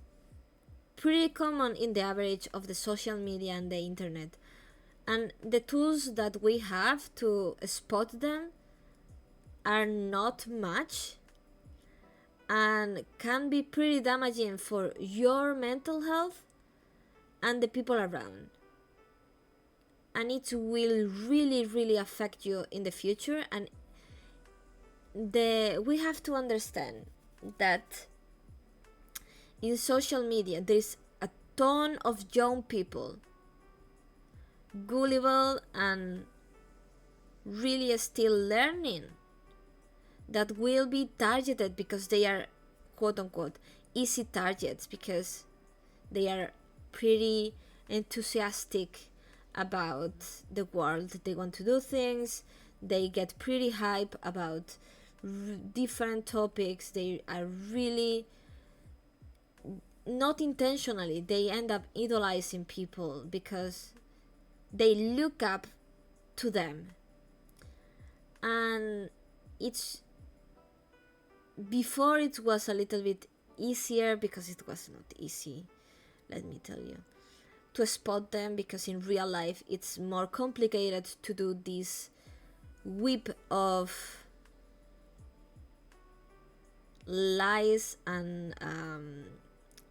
pretty common in the average of the social media and the internet. And the tools that we have to spot them are not much and can be pretty damaging for your mental health and the people around. And it will really affect you in the future. And we have to understand that in social media there's a ton of young people, gullible and really still learning, that will be targeted because they are quote unquote easy targets, because they are pretty enthusiastic about the world. They want to do things, they get pretty hype about different topics. They are really, not intentionally, they end up idolizing people because they look up to them. And it's, before it was a little bit easier, because it was not easy, let me tell you, to spot them, because in real life it's more complicated to do this whip of lies and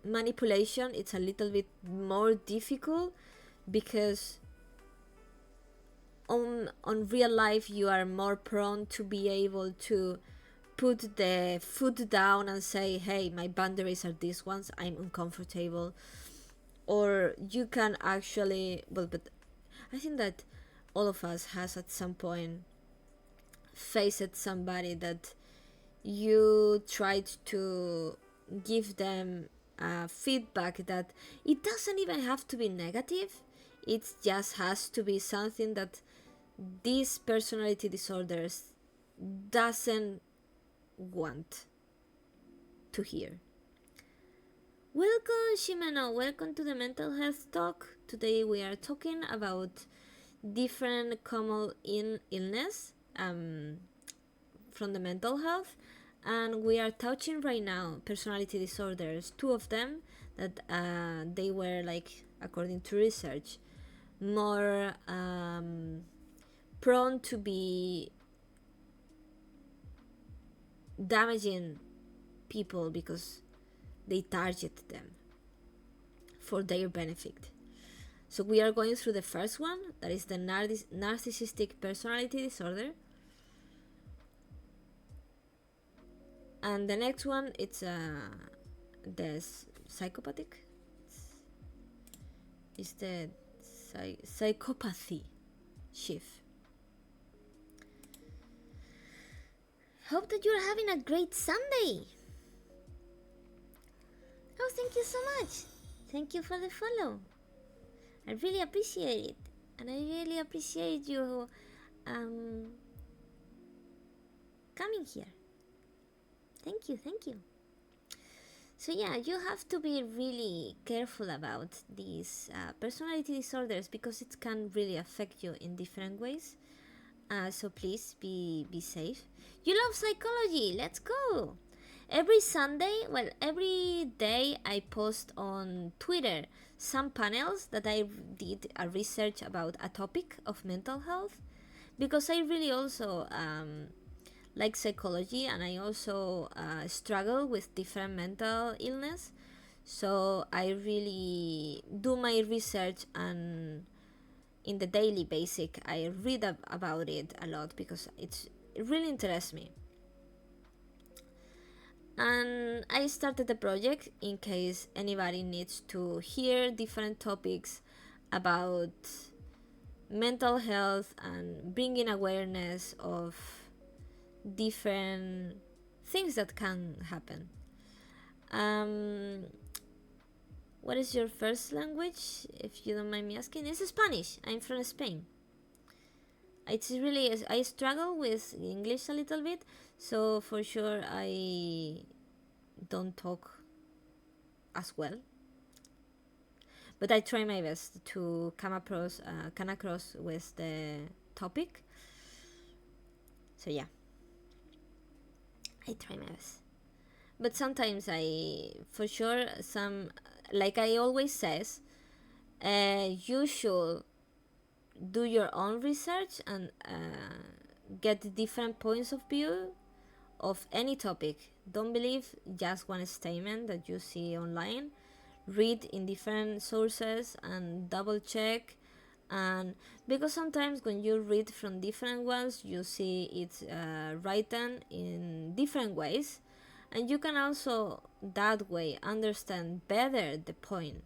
manipulation. It's a little bit more difficult because on real life you are more prone to be able to put the foot down and say, hey, my boundaries are these ones, I'm uncomfortable. Or you can actually, well, but I think that all of us has at some point faced somebody that you tried to give them feedback that it doesn't even have to be negative, it just has to be something that these personality disorders doesn't want to hear. Welcome, Shimeno. Welcome to the Mental Health Talk. Today we are talking about different common illness from the mental health, and we are touching right now personality disorders. Two of them that they were, like, according to research, more prone to be damaging people because they target them for their benefit. So we are going through the first one, that is the narcissistic personality disorder. And the next one, it's the psychopathic. It's the psychopathy shift. Hope that you're having a great Sunday. Oh, thank you so much. Thank you for the follow. I really appreciate it. And I really appreciate you coming here. Thank you, thank you. So yeah, you have to be really careful about these personality disorders because it can really affect you in different ways. So please be safe. You love psychology, let's go! Every Sunday, well, every day I post on Twitter some panels that I did a research about a topic of mental health, because I really also like psychology, and I also struggle with different mental illness. So I really do my research, and in the daily basic I read about it a lot because it really interests me. And I started the project in case anybody needs to hear different topics about mental health and bringing awareness of different things that can happen. What is your first language, if you don't mind me asking? It's Spanish. I'm from Spain. It's really, I struggle with English a little bit, so for sure I don't talk as well, but I try my best to come across with the topic. So yeah, I try my best, but sometimes for sure, like I always says, you should do your own research and get different points of view of any topic. Don't believe just one statement that you see online. Read in different sources and double check. And because sometimes when you read from different ones, you see it's written in different ways, and you can also that way understand better the point.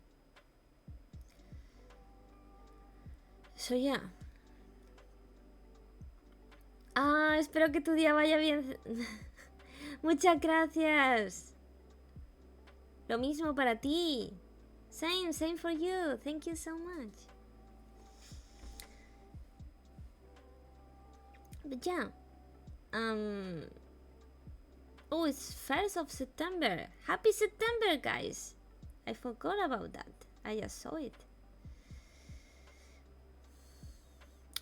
So yeah. Espero que tu día vaya bien. Muchas gracias. Lo mismo para ti. Same for you. Thank you so much. But yeah. Oh, it's 1st of September. Happy September, guys. I forgot about that. I just saw it.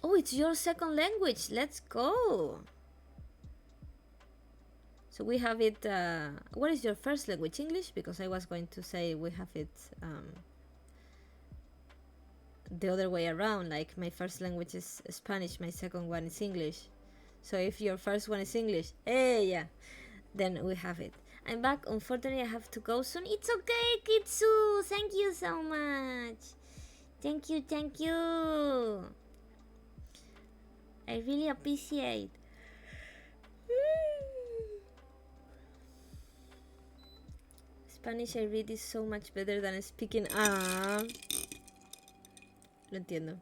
Oh, it's your second language. Let's go. So we have it. What is your first language? English? Because I was going to say we have it the other way around. Like my first language is Spanish, my second one is English. So if your first one is English, hey, yeah, then we have it. I'm back. Unfortunately, I have to go soon. It's okay, Kitsu. Thank you so much. Thank you. I really appreciate. Spanish I read is so much better than speaking. Lo entiendo.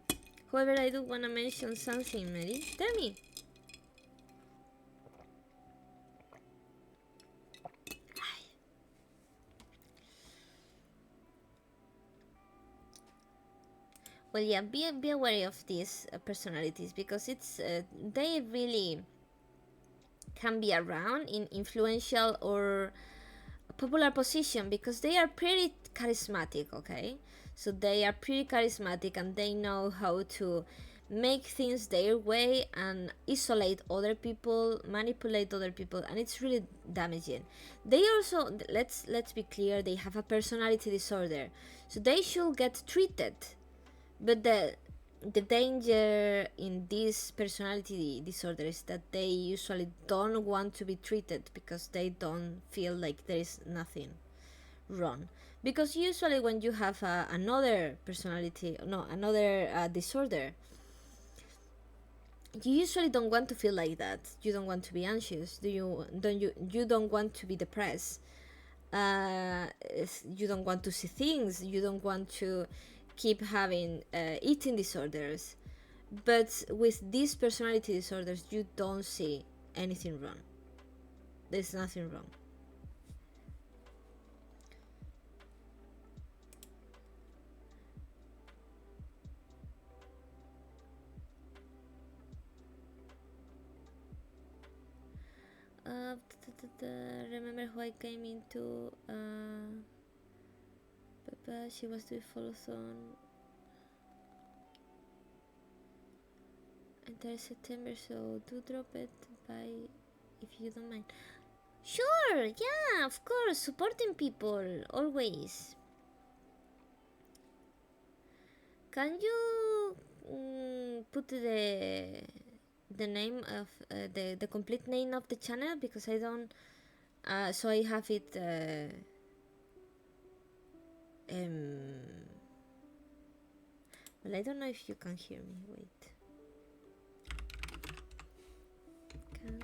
However, I do wanna mention something, Mary. Tell me. Well, yeah, be aware of these personalities, because it's they really can be around in influential or popular position, because they are pretty charismatic. Okay, so they are pretty charismatic and they know how to make things their way and isolate other people, manipulate other people, and it's really damaging. They also, let's be clear, they have a personality disorder, so they should get treated. But the danger in this personality disorder is that they usually don't want to be treated because they don't feel like there is nothing wrong. Because usually when you have another disorder, you usually don't want to feel like that. You don't want to be anxious. You don't want to be depressed. You don't want to see things. You don't want to keep having eating disorders. But with these personality disorders, you don't see anything wrong. There's nothing wrong. Remember who I came into Peppa, she was to follow on entire September, so do drop it by if you don't mind. Sure, yeah, of course, supporting people always. Can you put the name of the complete name of the channel, because I don't so I have it well, I don't know if you can hear me. Wait. Can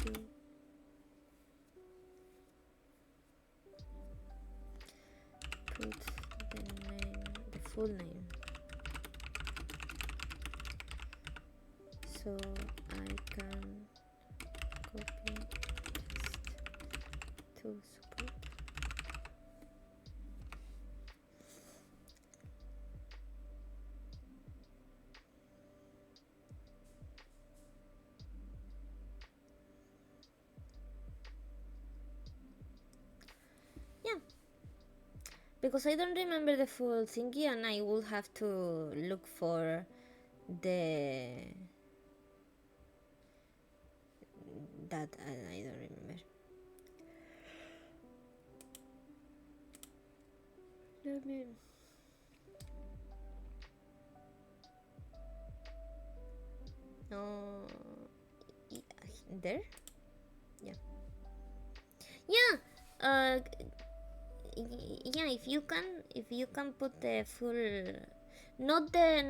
you put the full name, so I can copy just to support? Yeah, because I don't remember the full thingy, and I will have to look for that I don't remember. Let me. No, there. Yeah. Yeah. If you can put the full, not the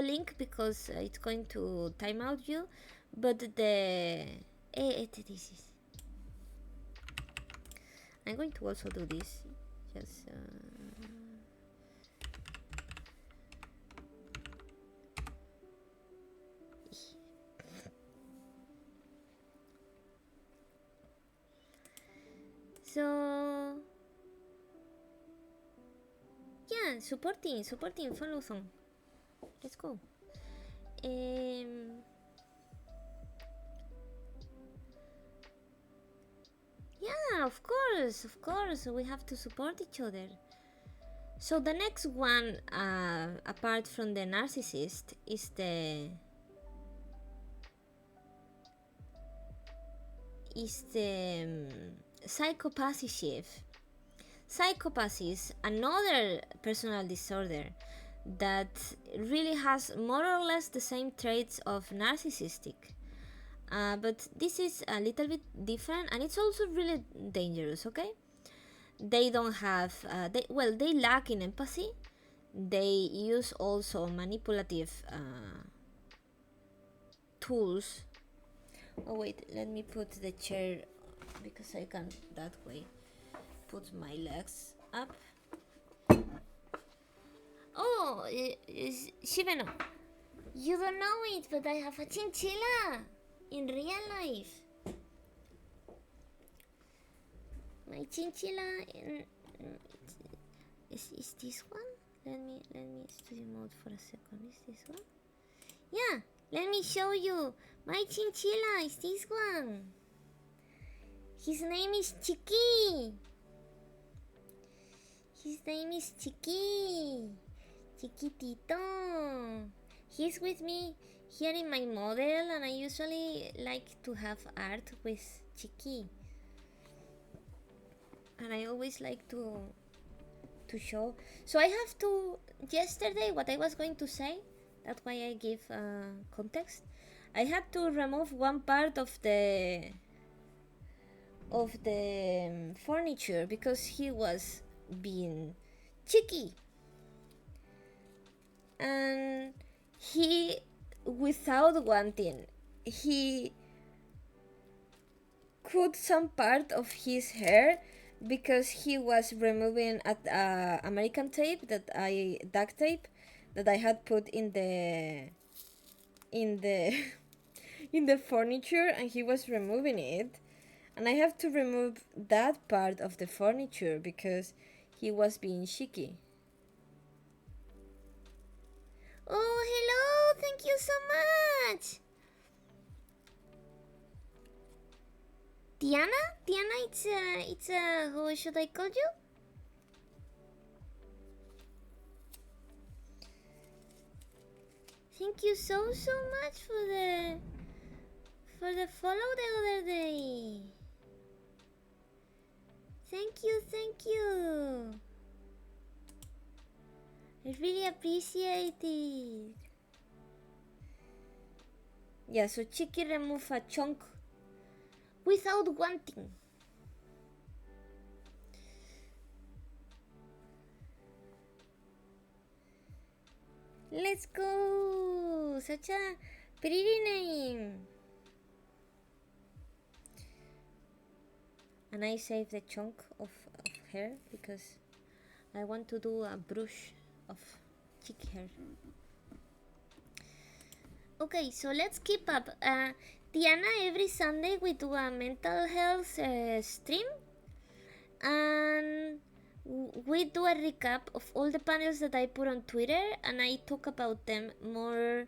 link, because it's going to time out you, but the this is I'm going to also do this. Just so yeah, supporting follow song. Let's go. Yeah, of course, we have to support each other. So the next one, apart from the narcissist, is the psychopathy. Psychopathy is another personal disorder that really has more or less the same traits of narcissistic. But this is a little bit different, and it's also really dangerous, okay? They don't have, they lack in empathy. They use also manipulative tools. Oh, wait, let me put the chair because I can that way put my legs up. Oh, Shiveno, you don't know it, but I have a chinchilla in real life. My chinchilla is this one? Let me studio mode for a second. Is this one? Yeah, let me show you. My chinchilla is this one. His name is Chiqui. His name is Chiqui. Chiquitito. He's with me here in my model, and I usually like to have art with Chiqui. And I always like to show. So I have to, yesterday, what I was going to say, that's why I give context. I had to remove one part of the furniture because he was being cheeky, and he, without wanting, he cut some part of his hair because he was removing American tape duct tape that I had put in the in the furniture, and he was removing it, and I have to remove that part of the furniture because he was being cheeky. Oh, hello! Thank you so much! Diana? It's who should I call you? Thank you so much for the follow the other day. Thank you. I really appreciate it. Yeah, so Chicky remove a chunk without wanting. Let's go! Such a pretty name. And I saved the chunk of hair because I want to do a brush of chick hair. Okay, so let's keep up. Diana, every Sunday we do a mental health stream, and we do a recap of all the panels that I put on Twitter, and I talk about them more.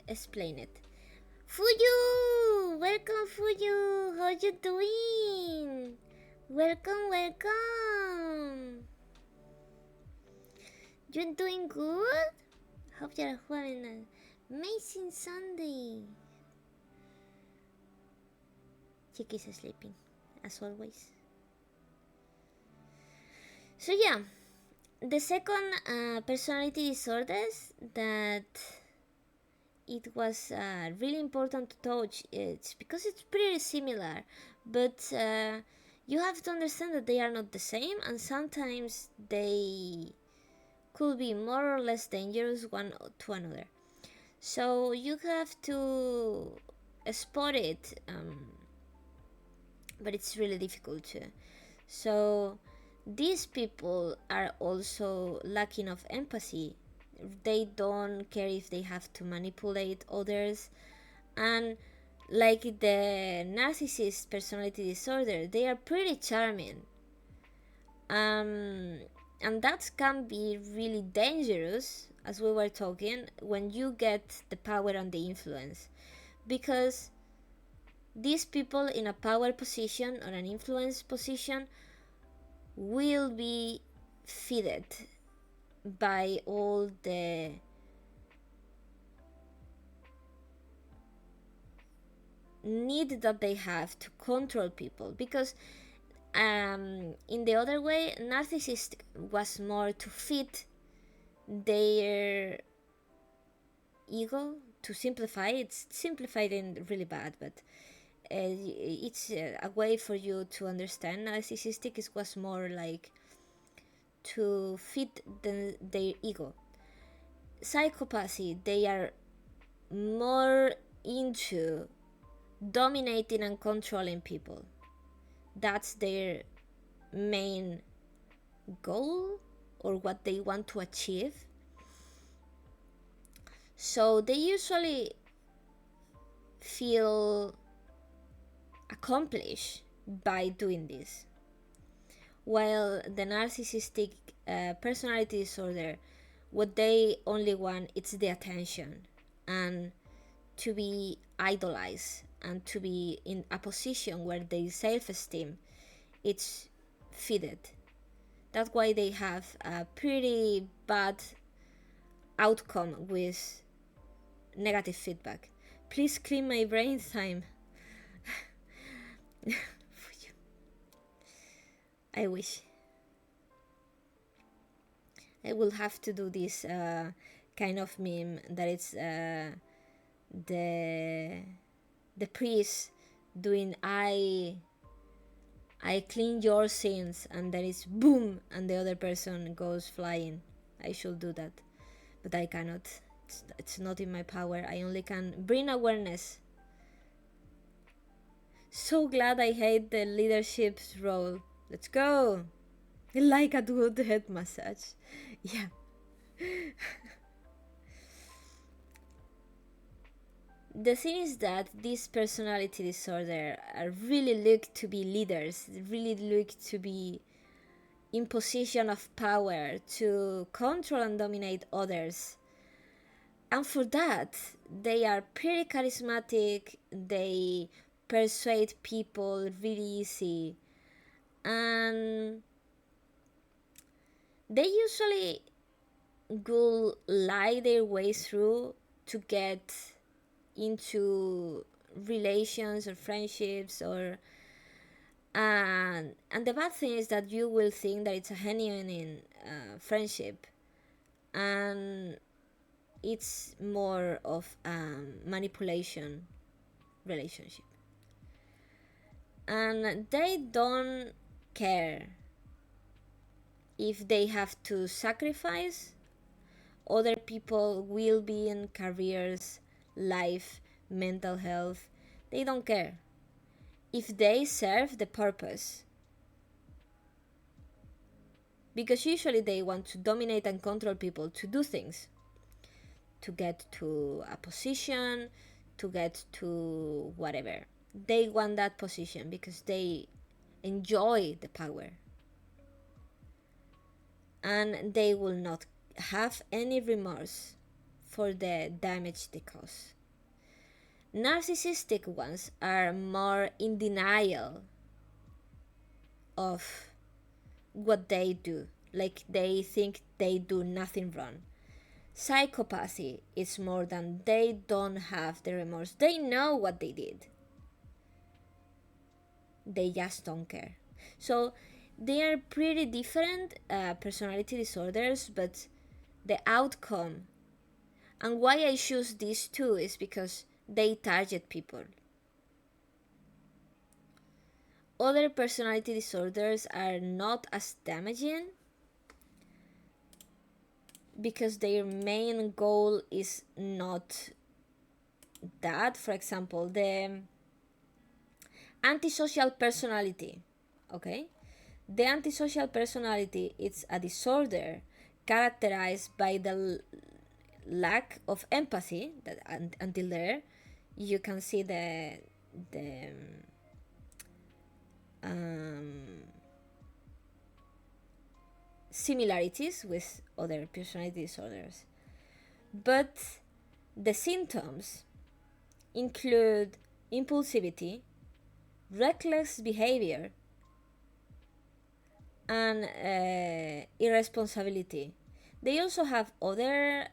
Explain it. Fuyu! Welcome, Fuyu! How you doing? Welcome! You doing good? Hope you're having an amazing Sunday. Chiqui's sleeping, as always. So yeah, the second personality disorders that it was really important to touch, it's because it's pretty similar, but you have to understand that they are not the same, and sometimes they could be more or less dangerous one to another. So you have to spot it but it's really difficult too. So these people are also lacking of empathy. They don't care if they have to manipulate others. And like the narcissist personality disorder, they are pretty charming. um and that can be really dangerous, as we were talking, when you get the power and the influence, because these people in a power position or an influence position will be fed by all the need that they have to control people. Because in the other way, narcissist was more to fit their ego. To simplify, it's simplified and really bad, but it's a way for you to understand. Narcissistic is was more like to fit their ego. Psychopathy, they are more into dominating and controlling people. That's their main goal, or what they want to achieve. So they usually feel accomplished by doing this, while the narcissistic personality disorder, what they only want is the attention, and to be idolized, and to be in a position where their self-esteem it's fitted. That's why they have a pretty bad outcome with negative feedback. Please clean my brain time. I wish. I will have to do this kind of meme that it's the priest doing I clean your sins, and then it's boom, and the other person goes flying. I should do that, but I cannot. It's not in my power. I only can bring awareness. So glad I hate the leadership's role. Let's go. Like a good head massage. Yeah. The thing is that this personality disorder really look to be leaders, really look to be in position of power to control and dominate others. And for that, they are pretty charismatic, they persuade people really easy, and they usually will lie their way through to get into relations or friendships, or and the bad thing is that you will think that it's a genuine friendship, and it's more of manipulation relationship, and they don't care if they have to sacrifice other people will be in careers, life, mental health. They don't care if they serve the purpose, because usually they want to dominate and control people to do things, to get to a position, to get to whatever. They want that position because they enjoy the power, and they will not have any remorse for the damage they cause. Narcissistic ones are more in denial of what they do, like they think they do nothing wrong. Psychopathy is more than they don't have the remorse. They know what they did, they just don't care. So they are pretty different personality disorders, but the outcome, and why I choose these two, is because they target people. Other personality disorders are not as damaging because their main goal is not that. For example, the Antisocial personality, okay? The antisocial personality is a disorder characterized by the lack of empathy. That until there, you can see the similarities with other personality disorders. But the symptoms include impulsivity, reckless behavior, and irresponsibility. They also have other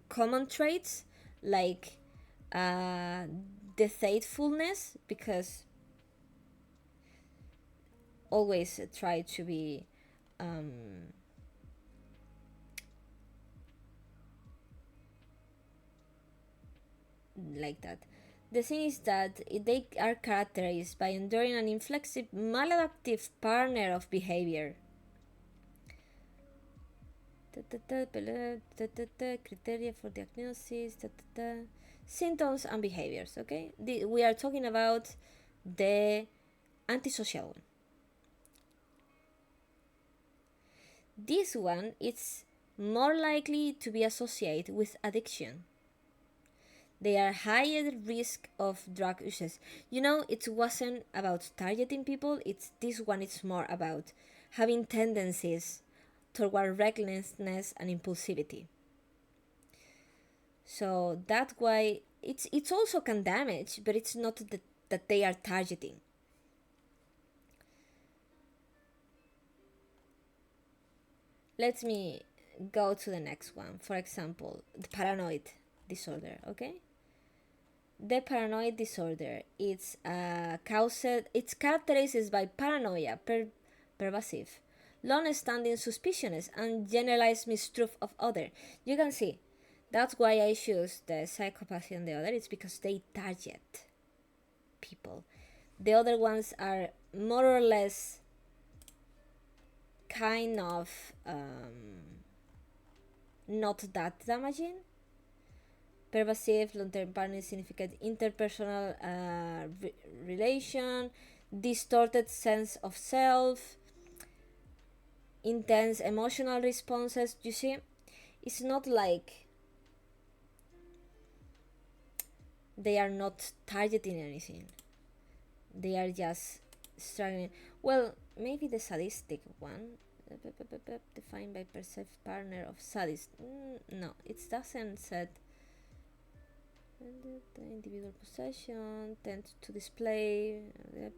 common traits like deceitfulness, because always try to be like that. The thing is that they are characterized by enduring an inflexible, maladaptive partner of behavior. Criteria for diagnosis, symptoms and behaviors. Okay, we are talking about the antisocial one. This one is more likely to be associated with addiction. They are higher risk of drug usage. You know, it wasn't about targeting people. It's this one. It's more about having tendencies toward recklessness and impulsivity. So that's why it's also can damage, but it's not that they are targeting. Let me go to the next one. For example, the paranoid disorder. Okay, the paranoid disorder it's characterized by paranoia, pervasive, long-standing suspicions, and generalized mistrust of other. You can see that's why I choose the psychopathy and the other. It's because they target people. The other ones are more or less kind of not that damaging. Pervasive, long-term partner, significant interpersonal relation, distorted sense of self, intense emotional responses. You see, it's not like they are not targeting anything. They are just struggling. Well, maybe the sadistic one, defined by perceived partner of sadist. No, it doesn't set. The individual possession tends to display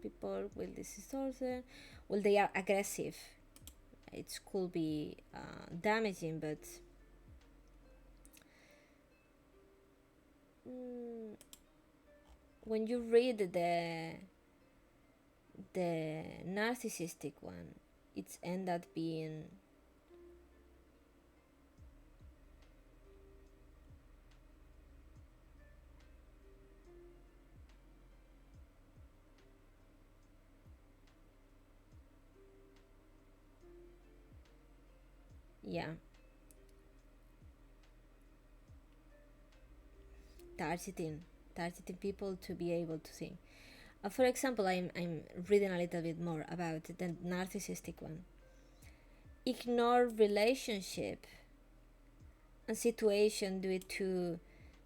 people with this disorder. Well, they are aggressive. It could be damaging, but when you read the narcissistic one, it's end up being yeah, targeting people to be able to think. For example, I'm reading a little bit more about the narcissistic one. Ignore relationship and situation due to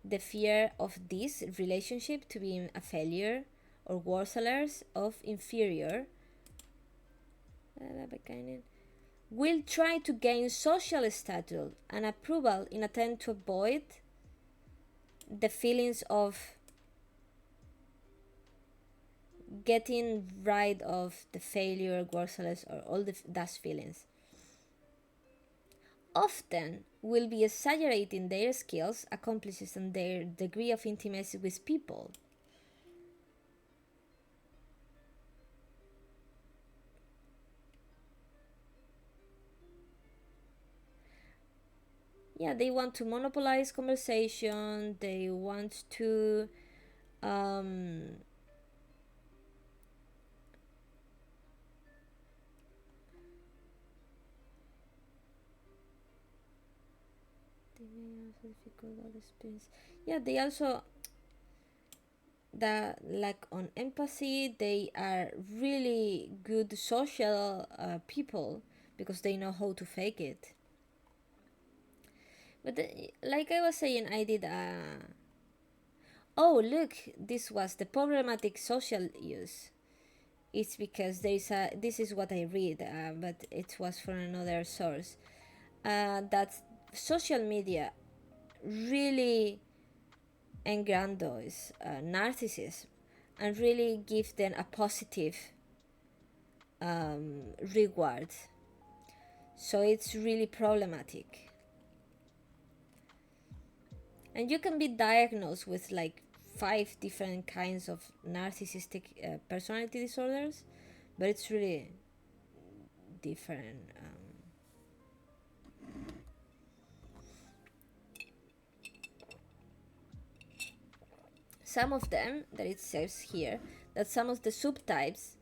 the fear of this relationship to be a failure or worthless of inferior. Will try to gain social status and approval in attempt to avoid the feelings of getting rid of the failure, worthless, or all those feelings. Often will be exaggerating their skills, accomplishments, and their degree of intimacy with people. Yeah, they want to monopolize conversation. They want to they may also difficult experience. Yeah, they also that lack on empathy, they are really good social people because they know how to fake it. But like I was saying, I did oh look, this was the problematic social use. It's because there is a, this is what I read, but it was from another source, that social media really engrandize narcissism and really give them a positive reward. So it's really problematic. And you can be diagnosed with like 5 different kinds of narcissistic personality disorders, but it's really different. Some of them, that it says here, that some of the subtypes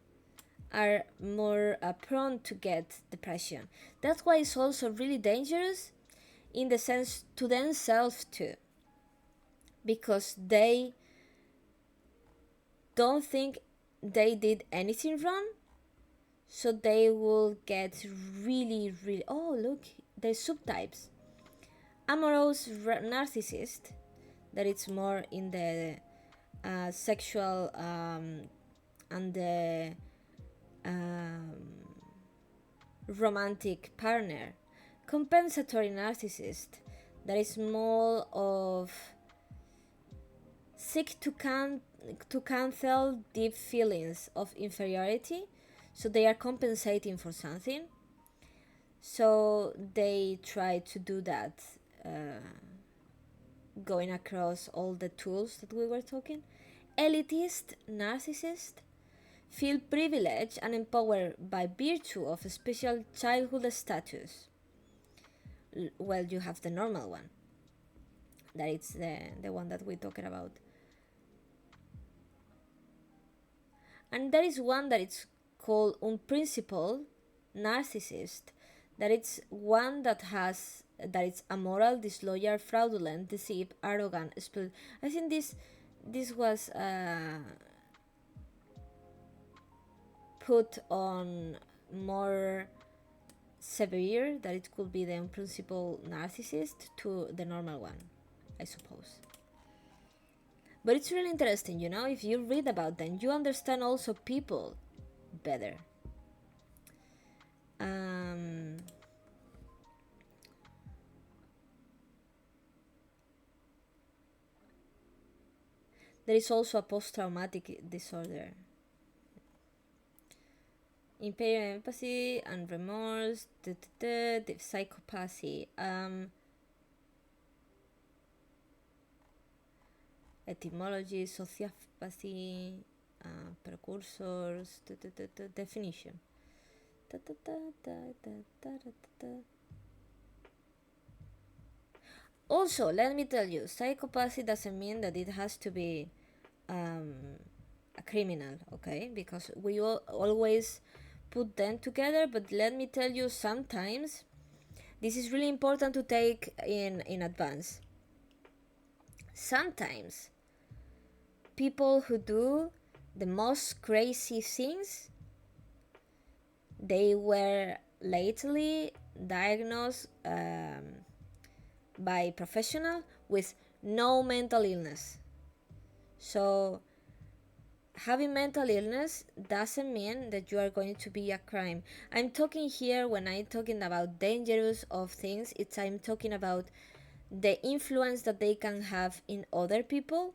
are more prone to get depression. That's why it's also really dangerous in the sense to themselves too, because they don't think they did anything wrong, so they will get really, oh look, there's subtypes. Amorous narcissist, that it's more in the sexual and the um, romantic partner. Compensatory narcissist, that is more of seek to cancel deep feelings of inferiority, so they are compensating for something, so they try to do that, going across all the tools that we were talking. Elitist narcissist feel privileged and empowered by virtue of a special childhood status. Well, you have the normal one, that it's the one that we're talking about. And there is one that it's called unprincipled narcissist, that it's one that has, that it's amoral, disloyal, fraudulent, deceived, arrogant, I think this was put on more severe, that it could be the unprincipled narcissist to the normal one, I suppose. But it's really interesting, you know, if you read about them, you understand also people better. There is also a post-traumatic disorder. Impaired empathy and remorse, the psychopathy, etymology, sociopathy, precursors, definition. Also, let me tell you, psychopathy doesn't mean that it has to be a criminal, okay? Because we always put them together, but let me tell you, sometimes this is really important to take in advance. Sometimes people who do the most crazy things, they were lately diagnosed by professional with no mental illness. So having mental illness doesn't mean that you are going to be a crime. I'm talking here, when I'm talking about dangerous of things, I'm talking about the influence that they can have in other people.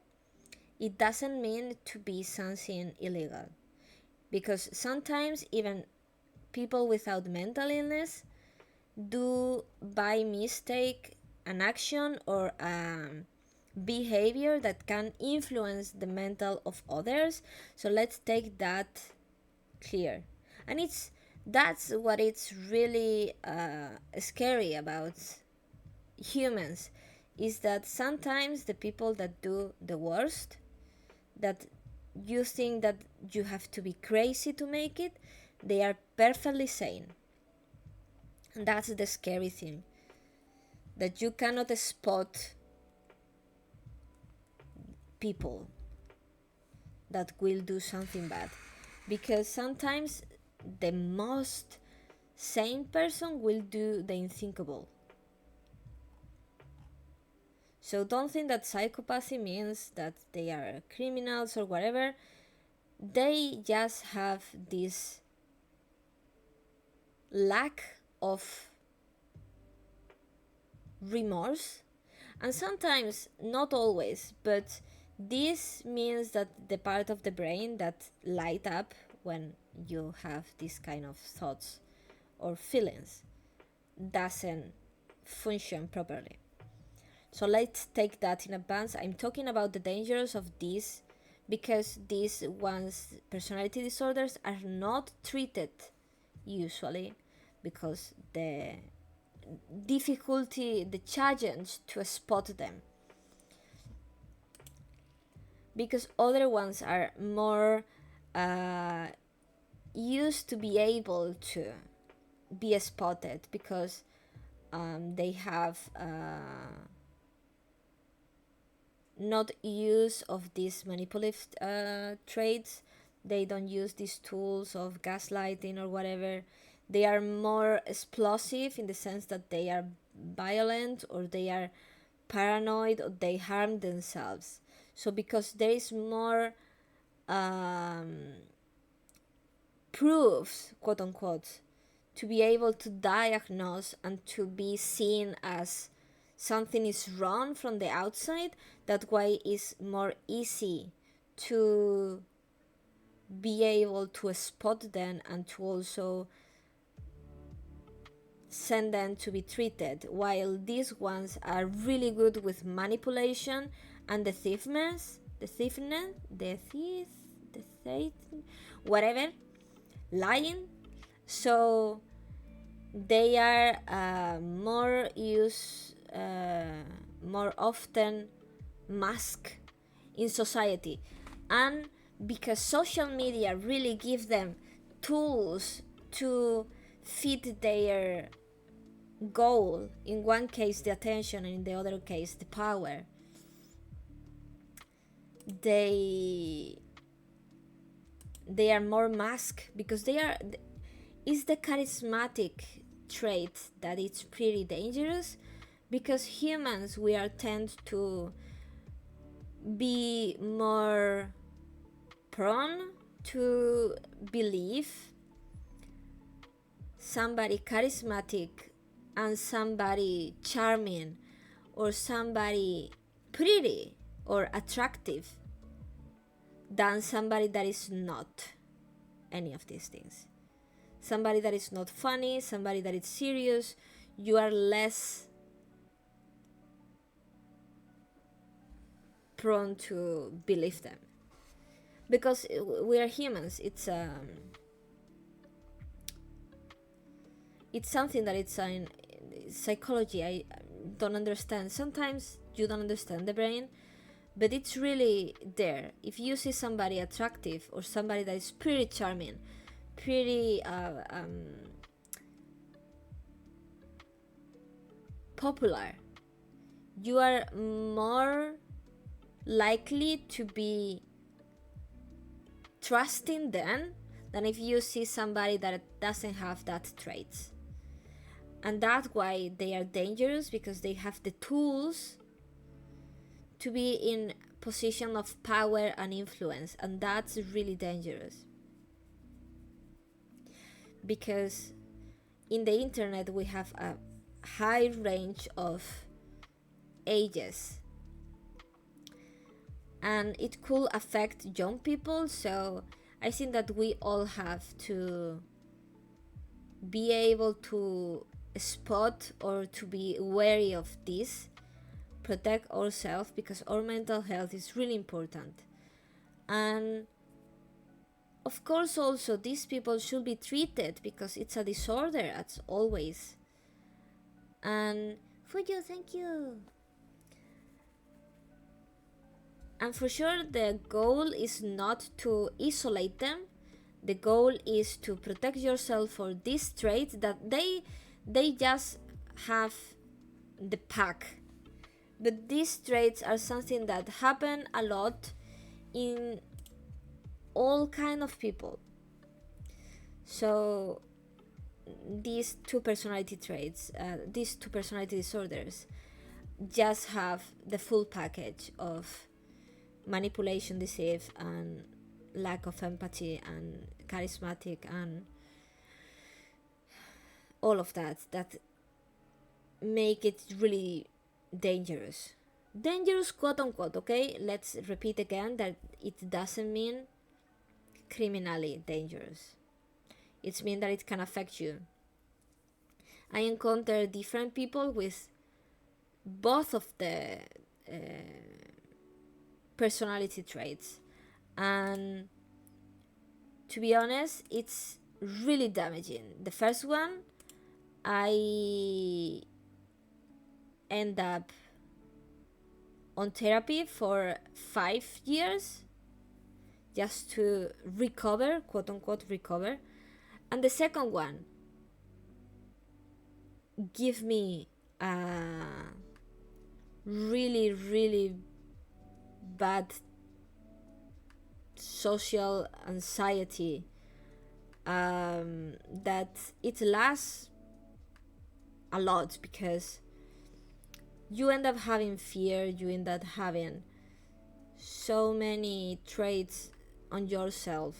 It doesn't mean to be something illegal, because sometimes even people without mental illness do by mistake an action or behavior that can influence the mental of others. So let's take that clear. And that's what it's really scary about humans, is that sometimes the people that do the worst, that you think that you have to be crazy to make it, they are perfectly sane. And that's the scary thing, that you cannot spot people. that will do something bad, because sometimes the most sane person will do the unthinkable. So don't think that psychopathy means that they are criminals or whatever. They just have this lack of remorse, and sometimes, not always, but this means that the part of the brain that light up when you have this kind of thoughts or feelings doesn't function properly. So let's take that in advance. I'm talking about the dangers of this because these ones personality disorders are not treated usually, because the difficulty, the challenge to spot them, because other ones are more used to be able to be spotted, because they have not use of these manipulative traits. They don't use these tools of gaslighting or whatever. They are more explosive in the sense that they are violent, or they are paranoid, or they harm themselves. So because there is more proofs, quote unquote, to be able to diagnose and to be seen as something is wrong from the outside, that why it's more easy to be able to spot them and to also send them to be treated, while these ones are really good with manipulation and the thiefness, whatever, lying. So they are more often masked in society, and because social media really give them tools to fit their goal, in one case the attention and in the other case the power, they are more masked, because they are is the charismatic trait that it's pretty dangerous, because humans, we are tend to be more prone to believe somebody charismatic and somebody charming or somebody pretty or attractive than somebody that is not any of these things. Somebody that is not funny, somebody that is serious, you are less prone to believe them, because we are humans. It's something that it's in psychology. I don't understand. Sometimes you don't understand the brain, but it's really there. If you see somebody attractive or somebody that is pretty charming, pretty popular, you are more likely to be trusting them than if you see somebody that doesn't have that traits. And that's why they are dangerous, because they have the tools to be in position of power and influence, and that's really dangerous, because in the internet we have a high range of ages, and it could affect young people. So I think that we all have to be able to spot or to be wary of this, protect ourselves, because our mental health is really important. And of course also these people should be treated, because it's a disorder as always. And for you, thank you. And for sure the goal is not to isolate them. The goal is to protect yourself for this trait that they just have the pack. But these traits are something that happen a lot in all kind of people. So these two personality traits, these two personality disorders, just have the full package of manipulation, deceive, and lack of empathy, and charismatic, and all of that make it really dangerous. Dangerous, quote unquote, okay? Let's repeat again that it doesn't mean criminally dangerous. It's mean that it can affect you. I encounter different people with both of the personality traits, and to be honest, it's really damaging. The first one, I end up on therapy for 5 years just to recover, quote unquote recover. And the second one give me a really, really bad social anxiety that it lasts a lot, because you end up having fear, you end up having so many traits on yourself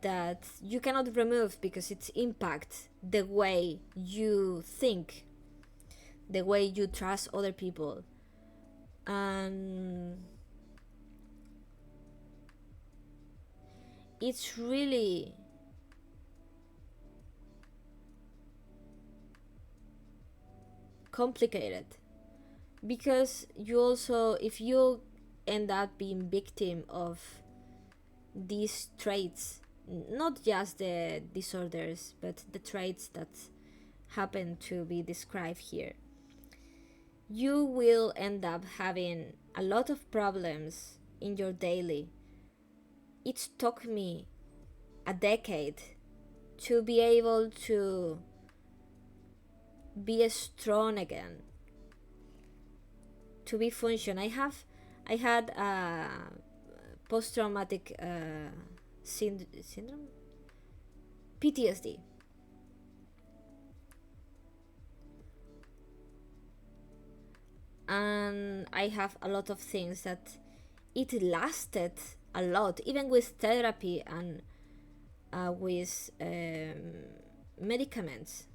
that you cannot remove, because it impacts the way you think, the way you trust other people. And it's really complicated, because you also, if you end up being victim of these traits, not just the disorders but the traits that happen to be described here, you will end up having a lot of problems in your daily. It took me a decade to be able to be strong again, to be function. I had a post-traumatic syndrome, PTSD. And I have a lot of things that it lasted a lot, even with therapy and with medicaments.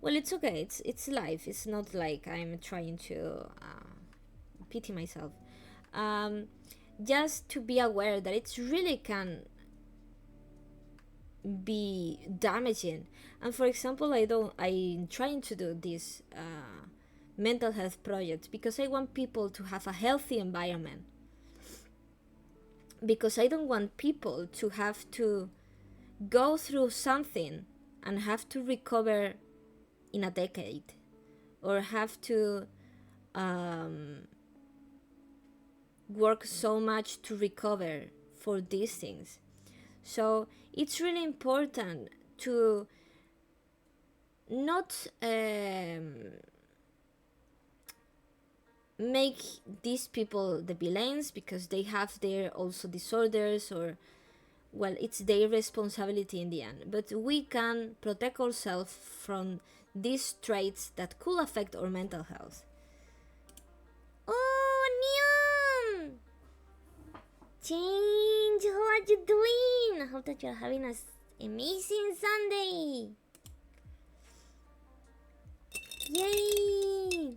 Well, it's okay. It's life. It's not like I'm trying to pity myself. Just to be aware that it really can be damaging. And for example, I'm trying to do this mental health project because I want people to have a healthy environment, because I don't want people to have to go through something and have to recover in a decade, or have to work so much to recover for these things. So it's really important to not make these people the villains because they have their also disorders, or well, it's their responsibility in the end. But we can protect ourselves from these traits that could affect our mental health. Oh, Neon! Change, how are you doing? I hope that you're having an amazing Sunday. Yay!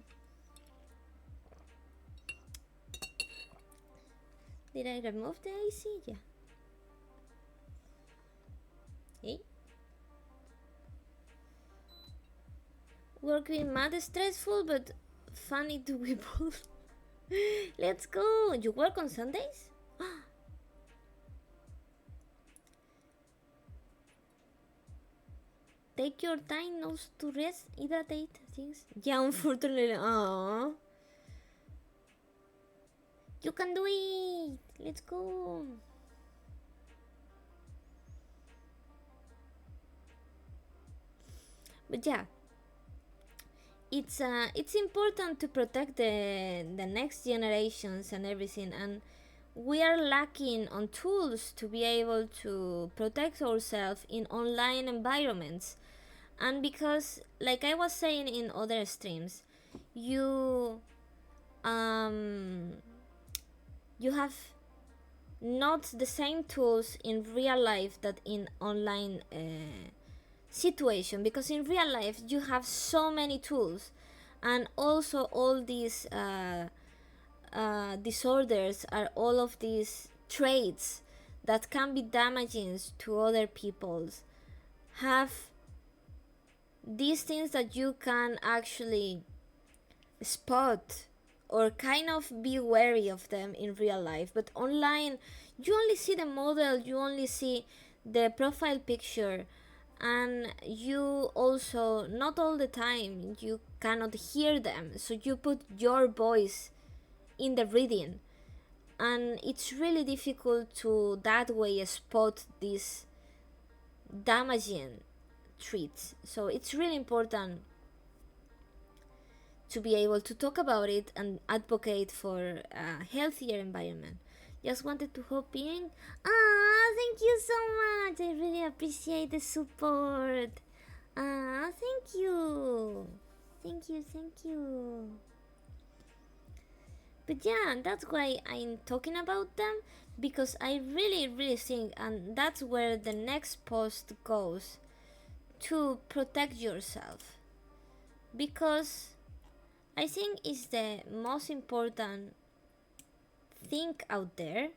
Did I remove the AC? Yeah. Hey. Work being mad stressful, but funny to people. Let's go. You work on Sundays? Take your time now to rest, hydrate, things. Yeah, unfortunately. Aww. You can do it. Let's go. But yeah, it's important to protect the next generations and everything, and we are lacking on tools to be able to protect ourselves in online environments. And because, like I was saying in other streams, you um you have not the same tools in real life that in online situation, because in real life you have so many tools, and also all these disorders are all of these traits that can be damaging to other people's, have these things that you can actually spot or kind of be wary of them in real life. But online, you only see the model, you only see the profile picture, and you also, not all the time, you cannot hear them, so you put your voice in the reading, and it's really difficult to that way spot these damaging traits. So it's really important to be able to talk about it and advocate for a healthier environment. Just wanted to hop in. Ah, thank you so much. I really appreciate the support. Ah, thank you. Thank you, thank you. But yeah, that's why I'm talking about them, because I really, really think, and that's where the next post goes, to protect yourself. Because I think it's the most important thing out there,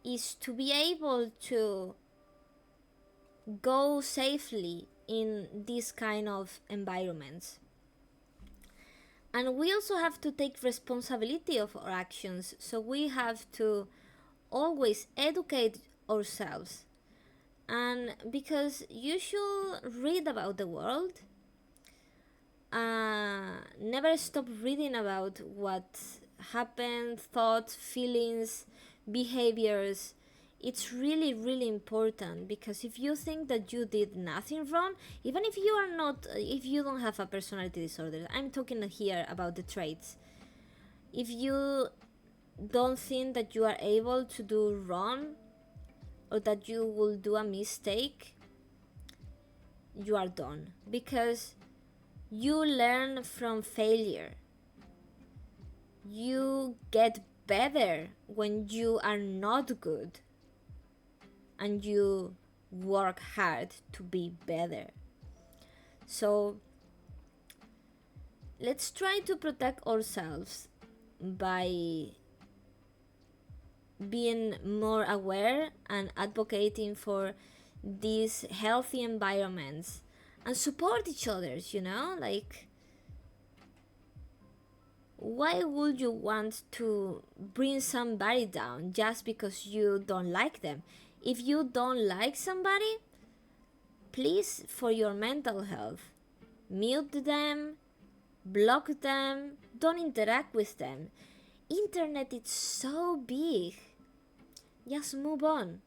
is to be able to go safely in these kind of environments. And we also have to take responsibility of our actions, so we have to always educate ourselves. And because you should read about the world, never stop reading about what happened, thoughts, feelings, behaviors. It's really, really important, because if you think that you did nothing wrong, even if you are not, if you don't have a personality disorder, I'm talking here about the traits. If you don't think that you are able to do wrong, or that you will do a mistake, you are done, because you learn from failure. You get better when you are not good, and you work hard to be better. So let's try to protect ourselves by being more aware and advocating for these healthy environments, and support each other, like, why would you want to bring somebody down just because you don't like them? If you don't like somebody, please, for your mental health, mute them, block them, don't interact with them. Internet is so big. Just move on,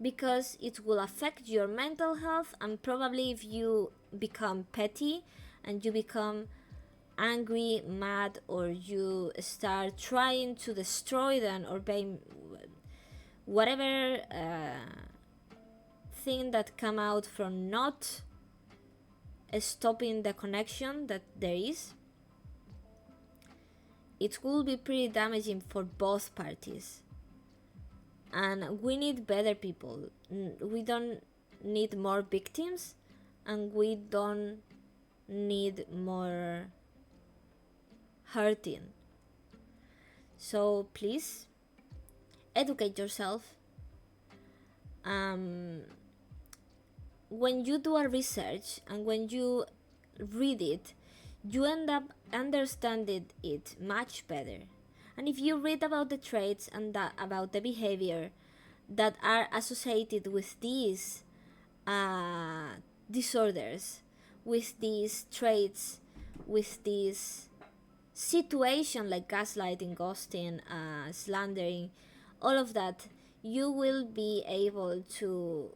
because it will affect your mental health, and probably if you become petty and you become angry, mad, or you start trying to destroy them, or whatever thing that come out from not stopping the connection that there is, it will be pretty damaging for both parties. And we need better people. We don't need more victims, and we don't need more hurting. So please, educate yourself. When you do a research and when you read it, you end up understanding it much better. And if you read about the traits and about the behavior that are associated with these disorders, with these traits, with these situation like gaslighting, ghosting, slandering, all of that, you will be able to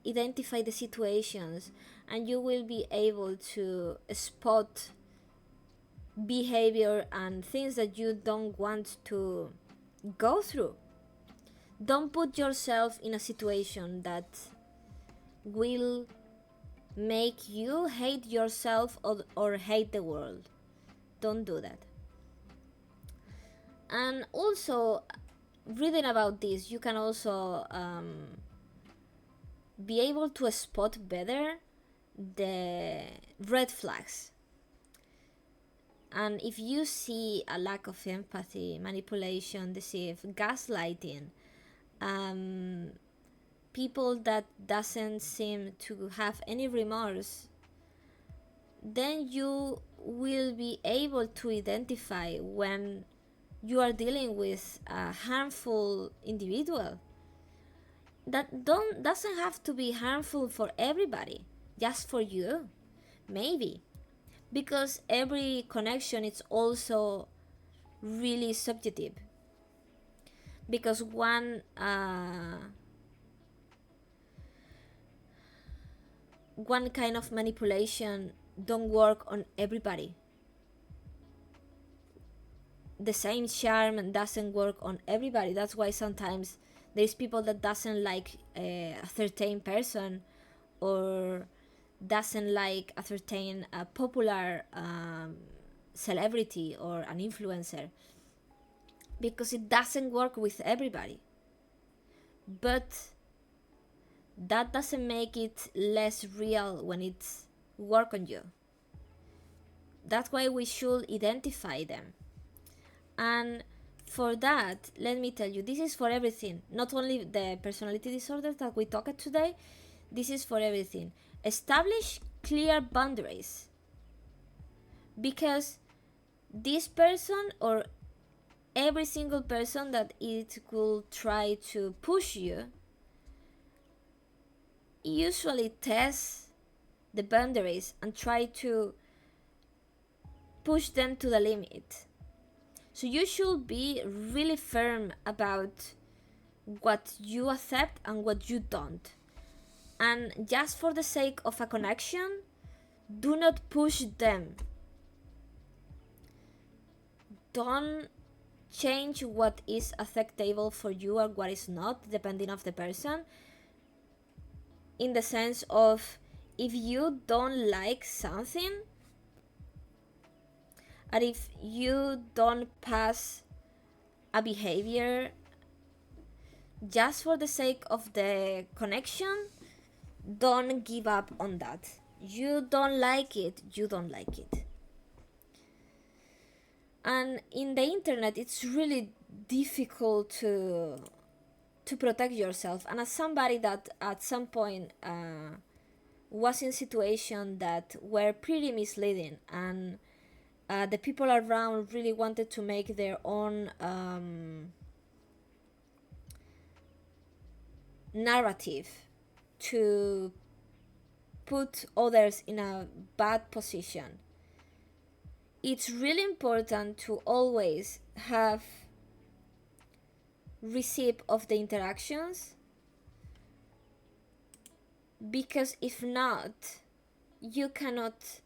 identify the situations, and you will be able to spot behavior and things that you don't want to go through. Don't put yourself in a situation that will make you hate yourself or hate the world. Don't do that. And also, reading about this, you can also be able to spot better the red flags. And if you see a lack of empathy, manipulation, deceit, gaslighting, people that doesn't seem to have any remorse, then you will be able to identify when you are dealing with a harmful individual. That doesn't have to be harmful for everybody, just for you, maybe, because every connection is also really subjective, because one kind of manipulation don't work on everybody. The same charm doesn't work on everybody. That's why sometimes there's people that doesn't like a certain person, or doesn't like a certain popular celebrity or an influencer, because it doesn't work with everybody. But that doesn't make it less real when it's work on you. That's why we should identify them. And for that, let me tell you, this is for everything, not only the personality disorders that we talked today. This is for everything. Establish clear boundaries, because this person, or every single person that it will try to push you, usually tests the boundaries and try to push them to the limit. So you should be really firm about what you accept and what you don't. And just for the sake of a connection, do not push them. Don't change what is acceptable for you or what is not, depending on the person. In the sense of, if you don't like something, and if you don't pass a behavior just for the sake of the connection, don't give up on that. You don't like it, you don't like it. And in the internet, it's really difficult to protect yourself. And as somebody that at some point was in situation that were pretty misleading, and the people around really wanted to make their own narrative to put others in a bad position, it's really important to always have receipt of the interactions, because if not, you cannot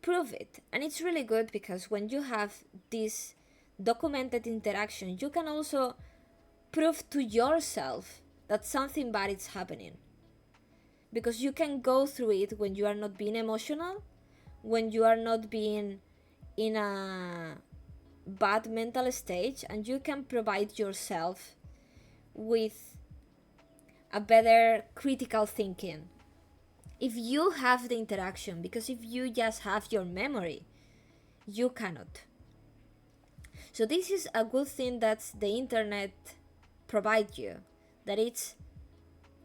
prove it. And it's really good, because when you have this documented interaction, you can also prove to yourself that something bad is happening, because you can go through it when you are not being emotional, when you are not being in a bad mental stage, and you can provide yourself with a better critical thinking if you have the interaction. Because if you just have your memory, you cannot. So this is a good thing that the internet provides you, that it's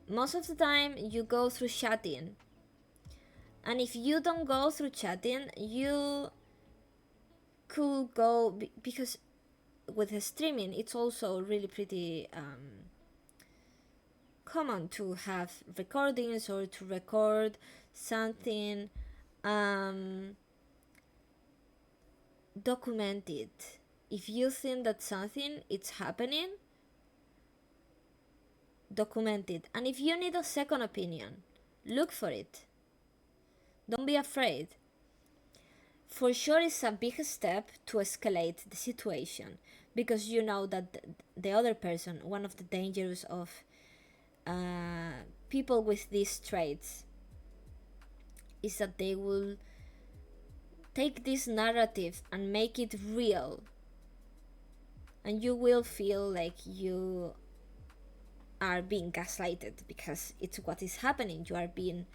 most of the time you go through chatting, and if you don't go through chatting, you could go, because with the streaming, it's also really pretty common to have recordings or to record something documented. If you think that something is happening, document it. And if you need a second opinion, look for it. Don't be afraid. for sure it's a big step to escalate the situation, because you know that the other person, one of the dangers of people with these traits, is that they will take this narrative and make it real, and you will feel like you are being gaslighted, because it's what is happening. You are being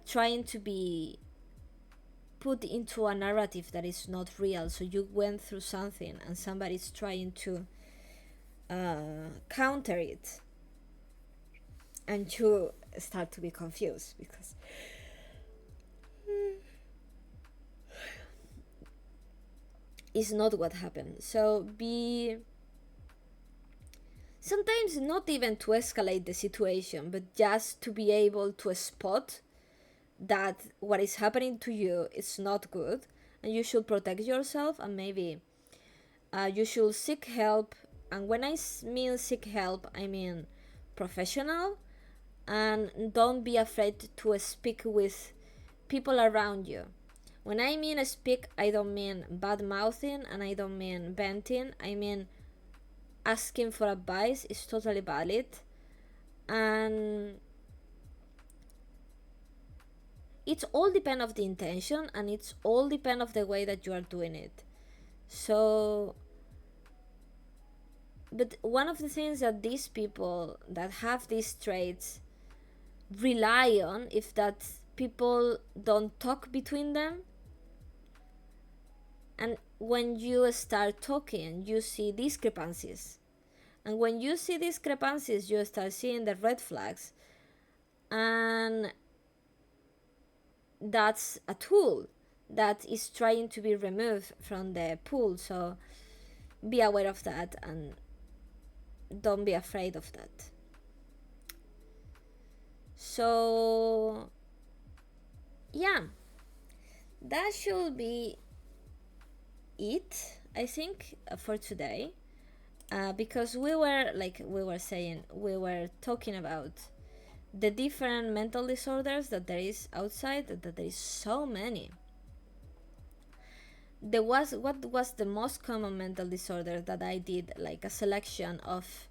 trying to be put into a narrative that is not real. So you went through something and somebody's trying to counter it, and you start to be confused because it's not what happened. So be sometimes not even to escalate the situation, but just to be able to spot that what is happening to you is not good, and you should protect yourself, and maybe you should seek help. And when I mean seek help, I mean professional, and don't be afraid to speak with people around you. When I mean speak, I don't mean bad mouthing, and I don't mean venting. I mean asking for advice is totally valid, and it's all depend of the intention, and it's all depend of the way that you are doing it. So, but one of the things that these people that have these traits rely on, if that people don't talk between them, and when you start talking you see discrepancies, and when you see discrepancies you start seeing the red flags, and that's a tool that is trying to be removed from the pool. So be aware of that and don't be afraid of that. So yeah, that should be it, I think, for today. Because we were talking about the different mental disorders that there is outside, that there is so many. What was the most common mental disorder that I did, like a selection of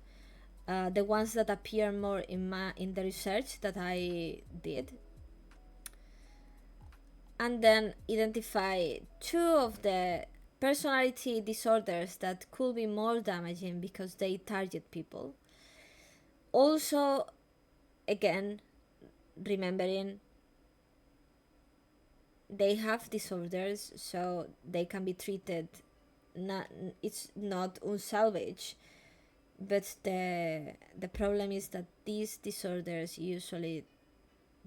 the ones that appear more in the research that I did, and then identify two of the personality disorders that could be more damaging because they target people. Also, again, remembering they have disorders, so they can be treated. It's not unsalvage, but the problem is that these disorders usually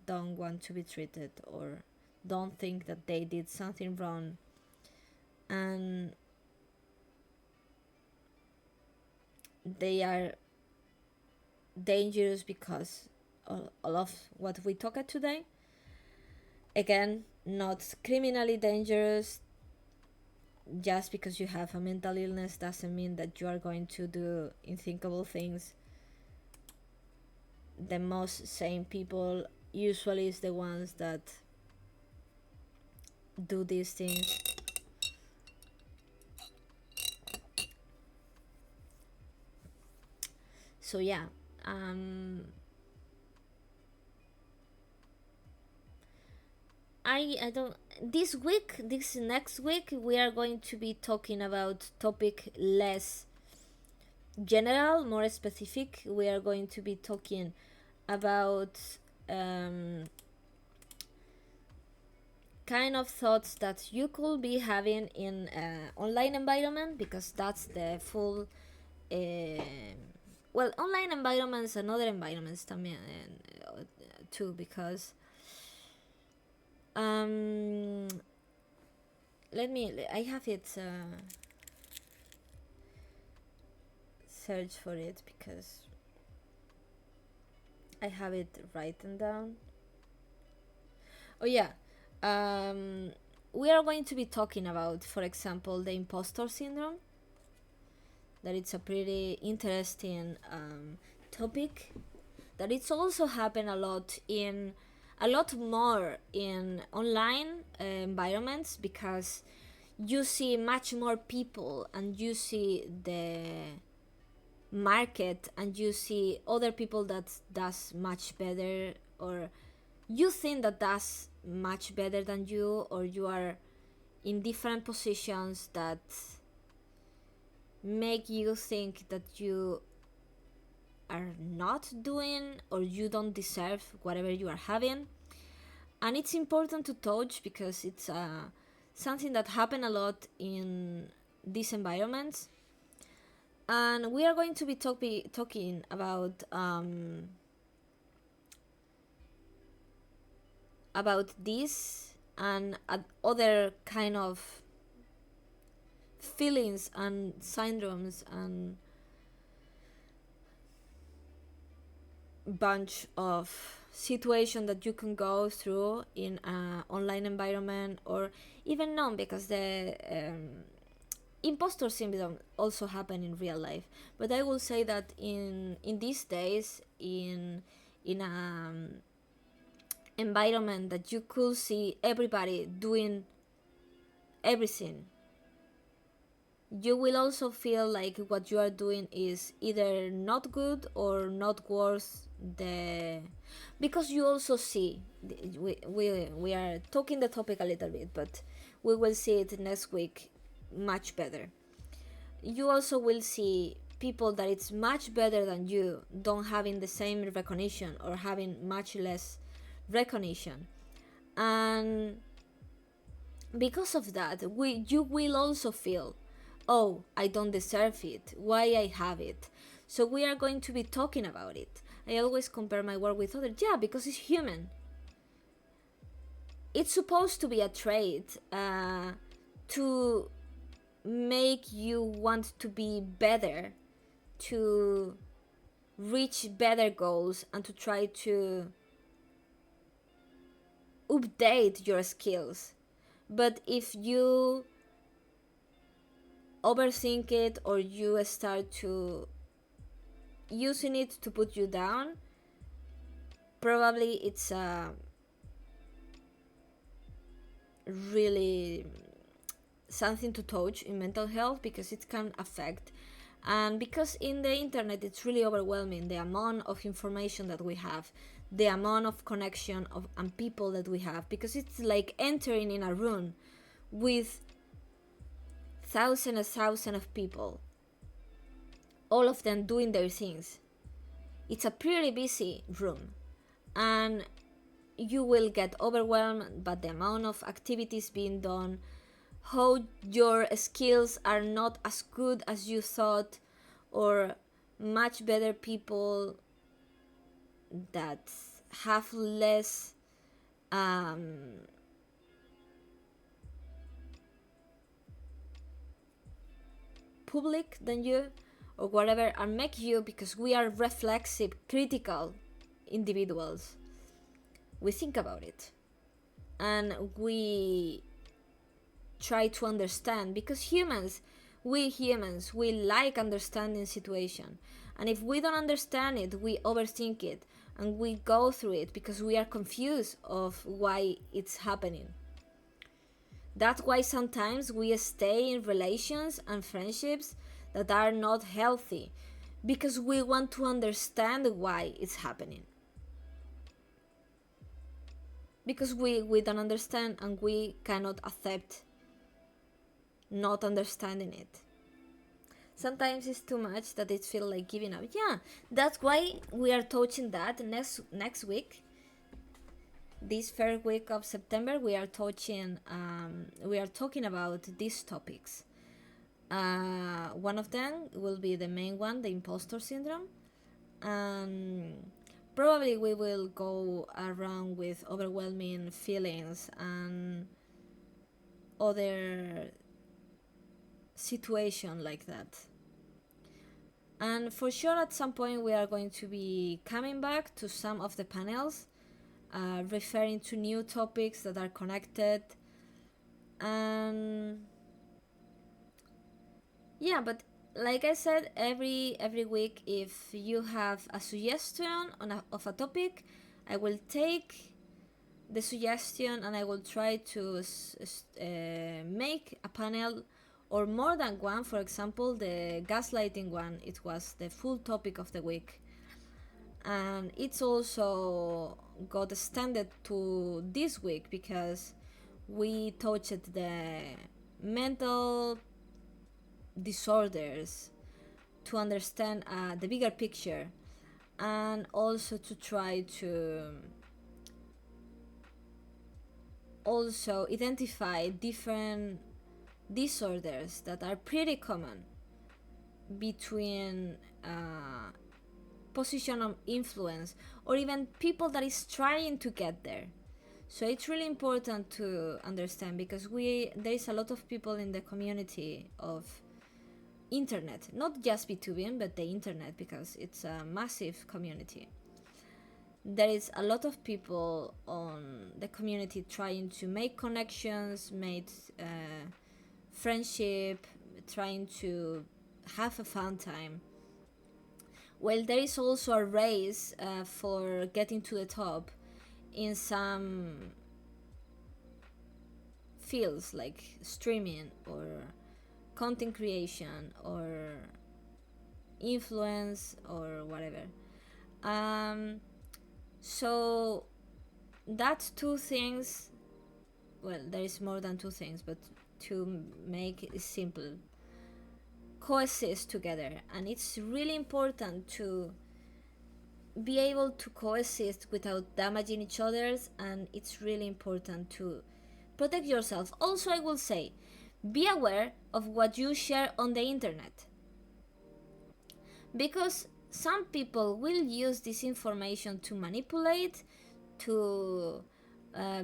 don't want to be treated, or don't think that they did something wrong, and they are dangerous because all of what we talked today. Again, not criminally dangerous. Just because you have a mental illness doesn't mean that you are going to do unthinkable things. The most sane people usually is the ones that do these things. So yeah, I don't, this next week we are going to be talking about topic less general, more specific. We are going to be talking about kind of thoughts that you could be having in online environment, because that's the full well, online environments and other environments too, because I have it search for it, because I have it written down. Oh yeah, we are going to be talking about, for example, the imposter syndrome. That it's a pretty interesting topic. That it's also happened a lot in a lot more in online environments, because you see much more people and you see the market and you see other people that does much better, or you think that does much better than you, or you are in different positions that make you think that you are not doing or you don't deserve whatever you are having. And it's important to touch because it's something that happen a lot in these environments. And we are going to be talking about this and other kind of feelings and syndromes and bunch of situation that you can go through in an online environment, or even non, because the impostor syndrome also happen in real life. But I will say that in these days, in a environment that you could see everybody doing everything, you will also feel like what you are doing is either not good or not worth the, because you also see, we are talking the topic a little bit, but we will see it next week much better. You also will see people that it's much better than you don't having the same recognition or having much less recognition. And because of that, you will also feel, oh, I don't deserve it, why I have it. So we are going to be talking about it. I always compare my work with others. Yeah, because it's human. It's supposed to be a trait to make you want to be better, to reach better goals, and to try to update your skills. But if you overthink it, or you start to using it to put you down, probably it's really something to touch in mental health, because it can affect. And because in the internet it's really overwhelming, the amount of information that we have, the amount of connection of and people that we have, because it's like entering in a room with thousands of people, all of them doing their things. It's a pretty busy room, and you will get overwhelmed by the amount of activities being done, how your skills are not as good as you thought, or much better people that have less public than you, or whatever, and make you, because we are reflexive, critical individuals. We think about it and we try to understand, because we like understanding situation, and if we don't understand it, we overthink it and we go through it because we are confused of why it's happening. That's why sometimes we stay in relations and friendships that are not healthy, because we want to understand why it's happening. Because we don't understand, and we cannot accept not understanding it. Sometimes it's too much that it feels like giving up. Yeah, that's why we are touching that next week. This first week of September, we are talking about these topics. One of them will be the main one, the imposter syndrome, and probably we will go around with overwhelming feelings and other situation like that. And for sure, at some point, we are going to be coming back to some of the panels, referring to new topics that are connected. And yeah, but like I said, every week, if you have a suggestion of a topic, I will take the suggestion, and I will try to make a panel or more than one. For example, the gaslighting one, it was the full topic of the week, and it's also got extended to this week because we touched the mental disorders to understand the bigger picture, and also to try to also identify different disorders that are pretty common between position of influence or even people that is trying to get there. So it's really important to understand because there is a lot of people in the community of internet, not just B2B, but the internet, because it's a massive community. There is a lot of people on the community trying to make connections, make friendship, trying to have a fun time. Well, there is also a race for getting to the top in some fields like streaming or content creation or influence or whatever. So that's two things. Well, there is more than two things, but to make it simple, coexist together. And it's really important to be able to coexist without damaging each other's, and it's really important to protect yourself. Also, I will say, be aware of what you share on the internet, because some people will use this information to manipulate, to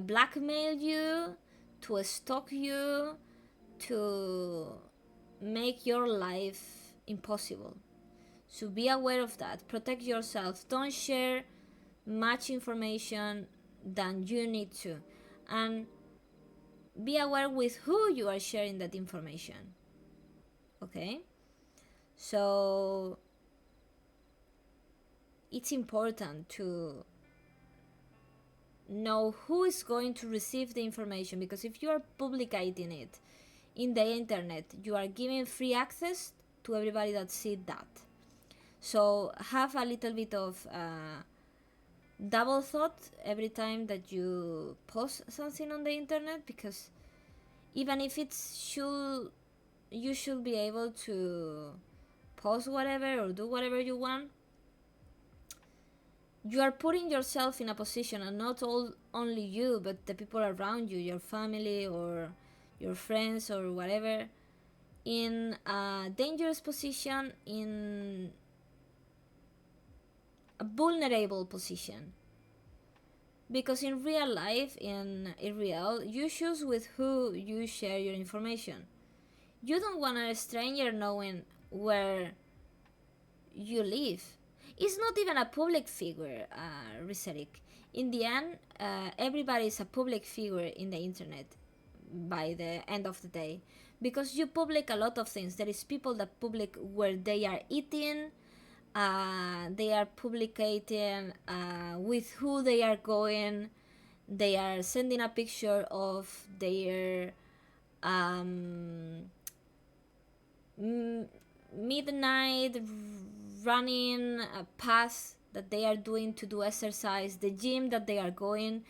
blackmail you, to stalk you, to make your life impossible. So be aware of that. Protect yourself. Don't share much information than you need to. And be aware with who you are sharing that information. Okay? So it's important to know who is going to receive the information, because if you are publicating it in the internet, you are giving free access to everybody that sees that. So have a little bit of double thought every time that you post something on the internet, because even if you should be able to post whatever or do whatever you want, you are putting yourself in a position, and not only you, but the people around you, your family or your friends or whatever, in a dangerous position, in a vulnerable position. Because in real life, in real, you choose with who you share your information. You don't want a stranger knowing where you live. It's not even a public figure, Riserik. In the end, everybody is a public figure in the internet by the end of the day, because you public a lot of things. There is people that public where they are eating, they are publicating with who they are going, they are sending a picture of their midnight running path that they are doing to do exercise, the gym that they are going.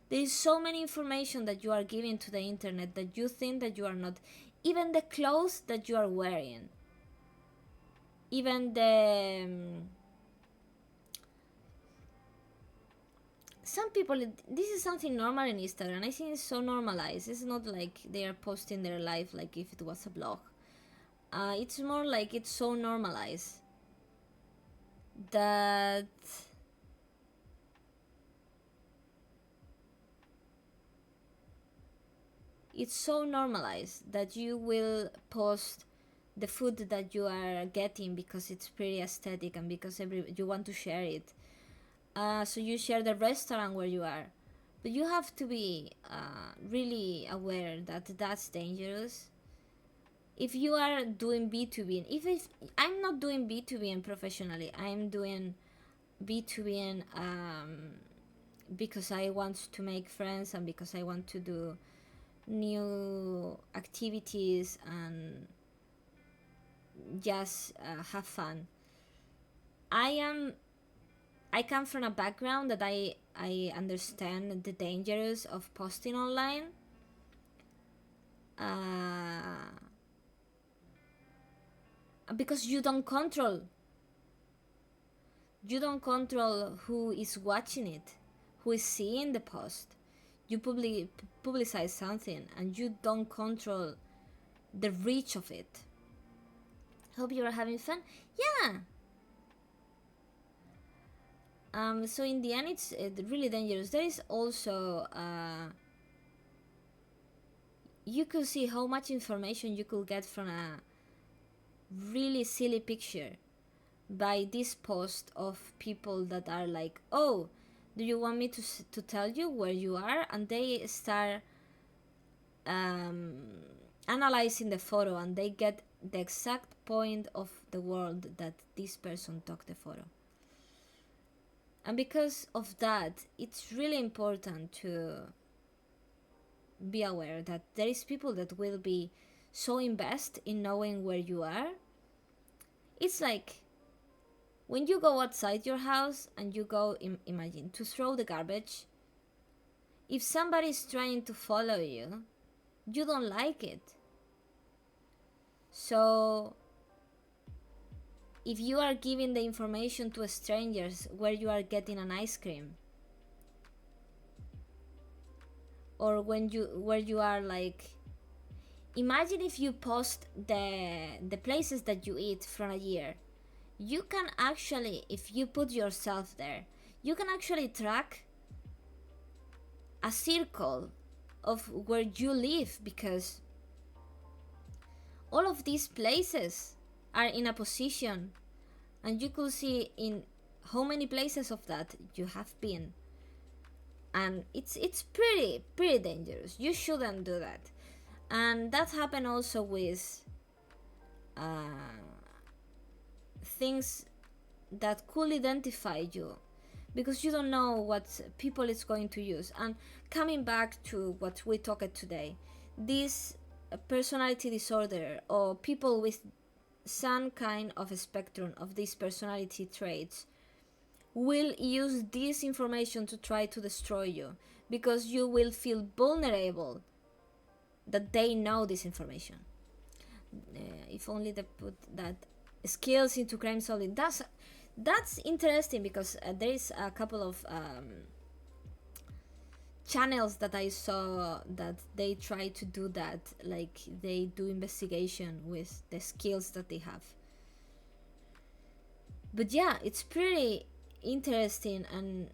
There is so many information that you are giving to the internet that you think that you are not. Even the clothes that you are wearing, even the some people, this is something normal in Instagram. I think it's so normalized. It's not like they are posting their life like if it was a blog. It's more like it's so normalized that you will post the food that you are getting because it's pretty aesthetic and because you want to share it. So you share the restaurant where you are, but you have to be really aware that that's dangerous. If you are doing B2B, if I'm not doing B2B professionally, I'm doing B2B because I want to make friends and because I want to do new activities and just have fun. I am I come from a background that I understand the dangers of posting online. Uh, because you don't control who is watching it, who is seeing the post. You publicize something and you don't control the reach of it. Hope you are having fun. Yeah. So in the end, it's really dangerous. There is also you could see how much information you could get from a really silly picture by this post of people that are like, oh, do you want me to tell you where you are? And they start um, analyzing the photo and they get the exact point of the world that this person took the photo. And because of that, it's really important to be aware that there is people that will be so invested in knowing where you are. It's like when you go outside your house and you go, imagine, to throw the garbage. If somebody is trying to follow you, you don't like it. So if you are giving the information to strangers where you are getting an ice cream, or where you are like, imagine if you post the places that you eat from a year. You can actually, if you put yourself there, you can actually track a circle of where you live, because all of these places are in a position and you could see in how many places of that you have been. And it's pretty dangerous. You shouldn't do that. And that happened also with things that could identify you, because you don't know what people is going to use. And coming back to what we talked today, this personality disorder, or people with some kind of a spectrum of these personality traits, will use this information to try to destroy you, because you will feel vulnerable that they know this information. If only they put that skills into crime solving. That's interesting, because there is a couple of channels that I saw that they try to do that, like they do investigation with the skills that they have. But yeah, it's pretty interesting and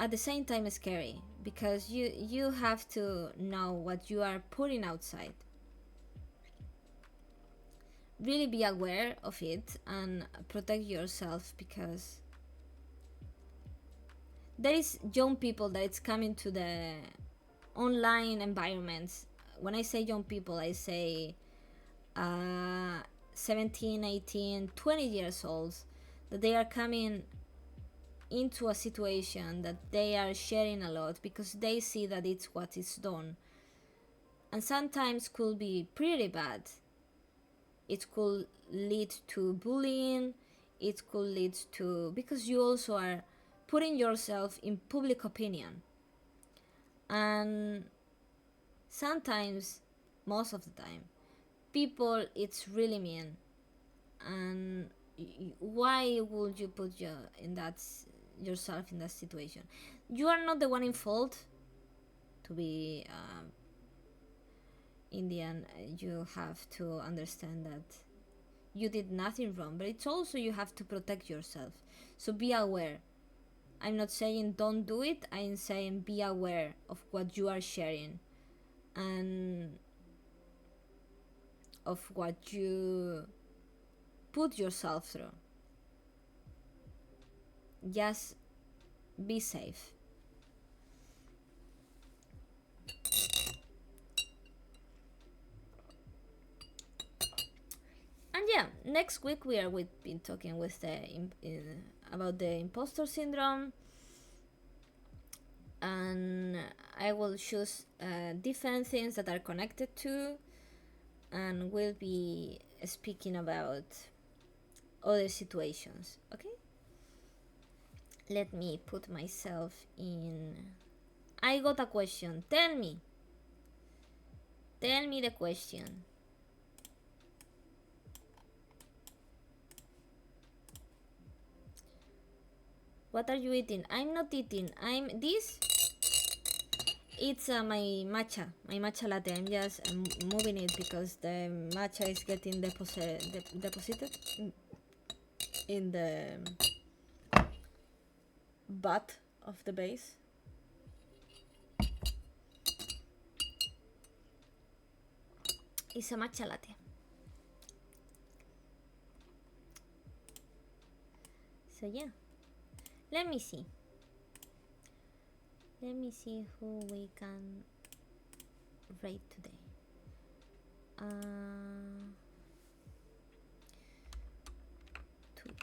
at the same time scary, because you have to know what you are putting outside. Really be aware of it and protect yourself, because there is young people that it's coming to the online environments. When I say young people, I say 17, 18, 20 years old, that they are coming into a situation that they are sharing a lot because they see that it's what is done, and sometimes could be pretty bad. It could lead to bullying, it could lead to, because you also are putting yourself in public opinion, and sometimes, most of the time, people, it's really mean. And why would you put yourself in that situation? You are not the one in fault. To be Indian, you have to understand that you did nothing wrong, but it's also you have to protect yourself. So be aware. I'm not saying don't do it, I'm saying be aware of what you are sharing and of what you put yourself through. Just be safe. And yeah, next week we've been talking with about the imposter syndrome. and I will choose different things that are connected to, and will be speaking about other situations. Okay, let me put myself in. I got a question. Tell me the question. What are you eating? I'm not eating. I'm this. It's my matcha latte. I'm just moving it because the matcha is getting deposited in the butt of the base. It's a matcha latte. So yeah, let me see who we can rate today. Twitch.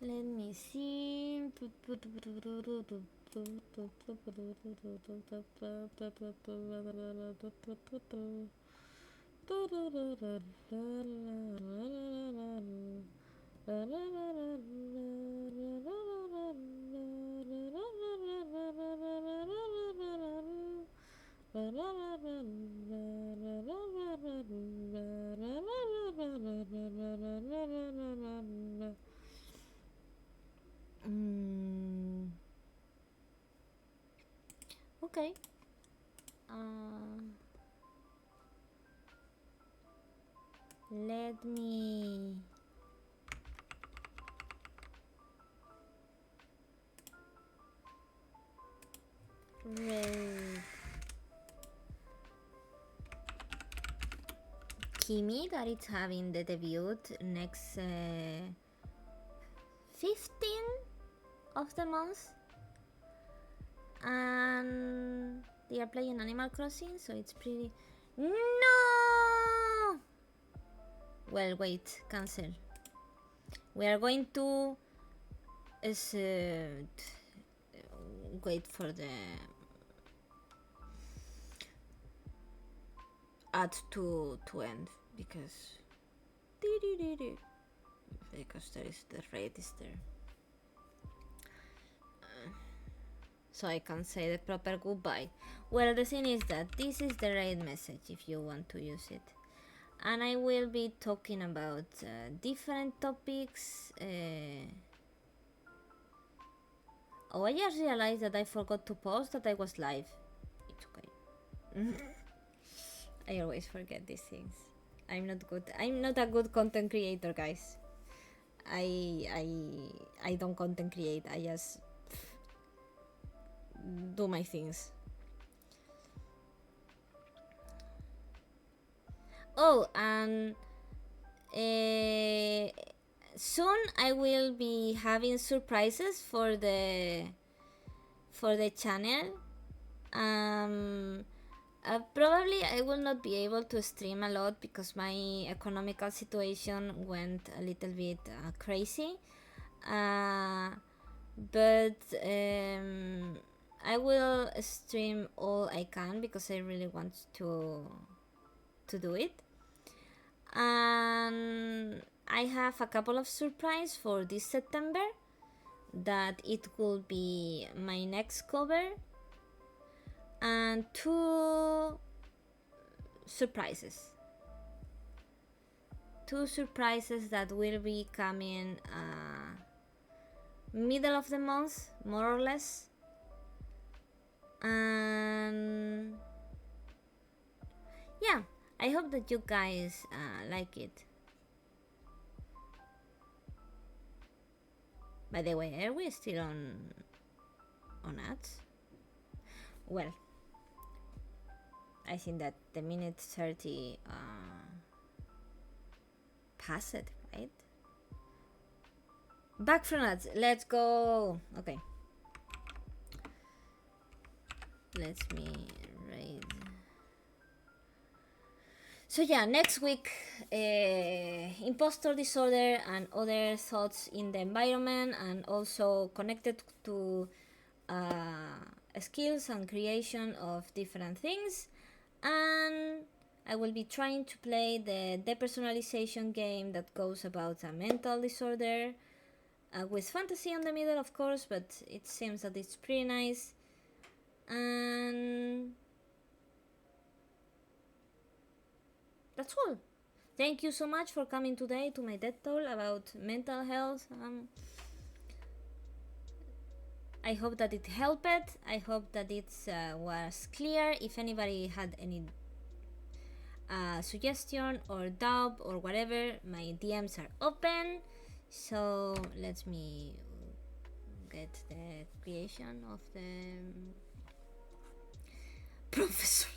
Let me see. Okay. Let me rate Kimi, that it's having the debut next 15 of the month, and they are playing Animal Crossing, so it's pretty. No! Well, wait, cancel. We are going to wait for the ad to end because there is the rate is there. So I can say the proper goodbye. Well, the thing is that this is the right message if you want to use it. And I will be talking about different topics. Oh, I just realized that I forgot to post that I was live. It's okay. I always forget these things. I'm not good. I'm not a good content creator, guys. I don't content create. I just do my things. Oh, and soon I will be having surprises for the channel. Probably I will not be able to stream a lot because my economical situation went a little bit crazy. But I will stream all I can because I really want to do it. And I have a couple of surprises for this September, that it will be my next cover and 2 surprises that will be coming middle of the month, more or less. And yeah, I hope that you guys like it. By the way, are we still on or not? Well, I think that the minute 30 passed, right? Back from ads. Let's go. Okay. Let me raise. So yeah, next week, imposter disorder and other thoughts in the environment, and also connected to skills and creation of different things. And I will be trying to play the depersonalization game that goes about a mental disorder, with fantasy in the middle, of course, but it seems that it's pretty nice. And that's all. Thank you so much for coming today to my TED Talk about mental health. I hope that it helped. I hope that it was clear. If anybody had any suggestion or doubt or whatever, my DMs are open. So let me get the creation of the Professor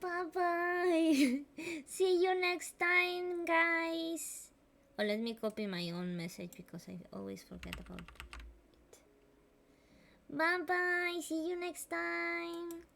Bye bye. See you next time, guys. Oh, let me copy my own message because I always forget about it. Bye bye. See you next time.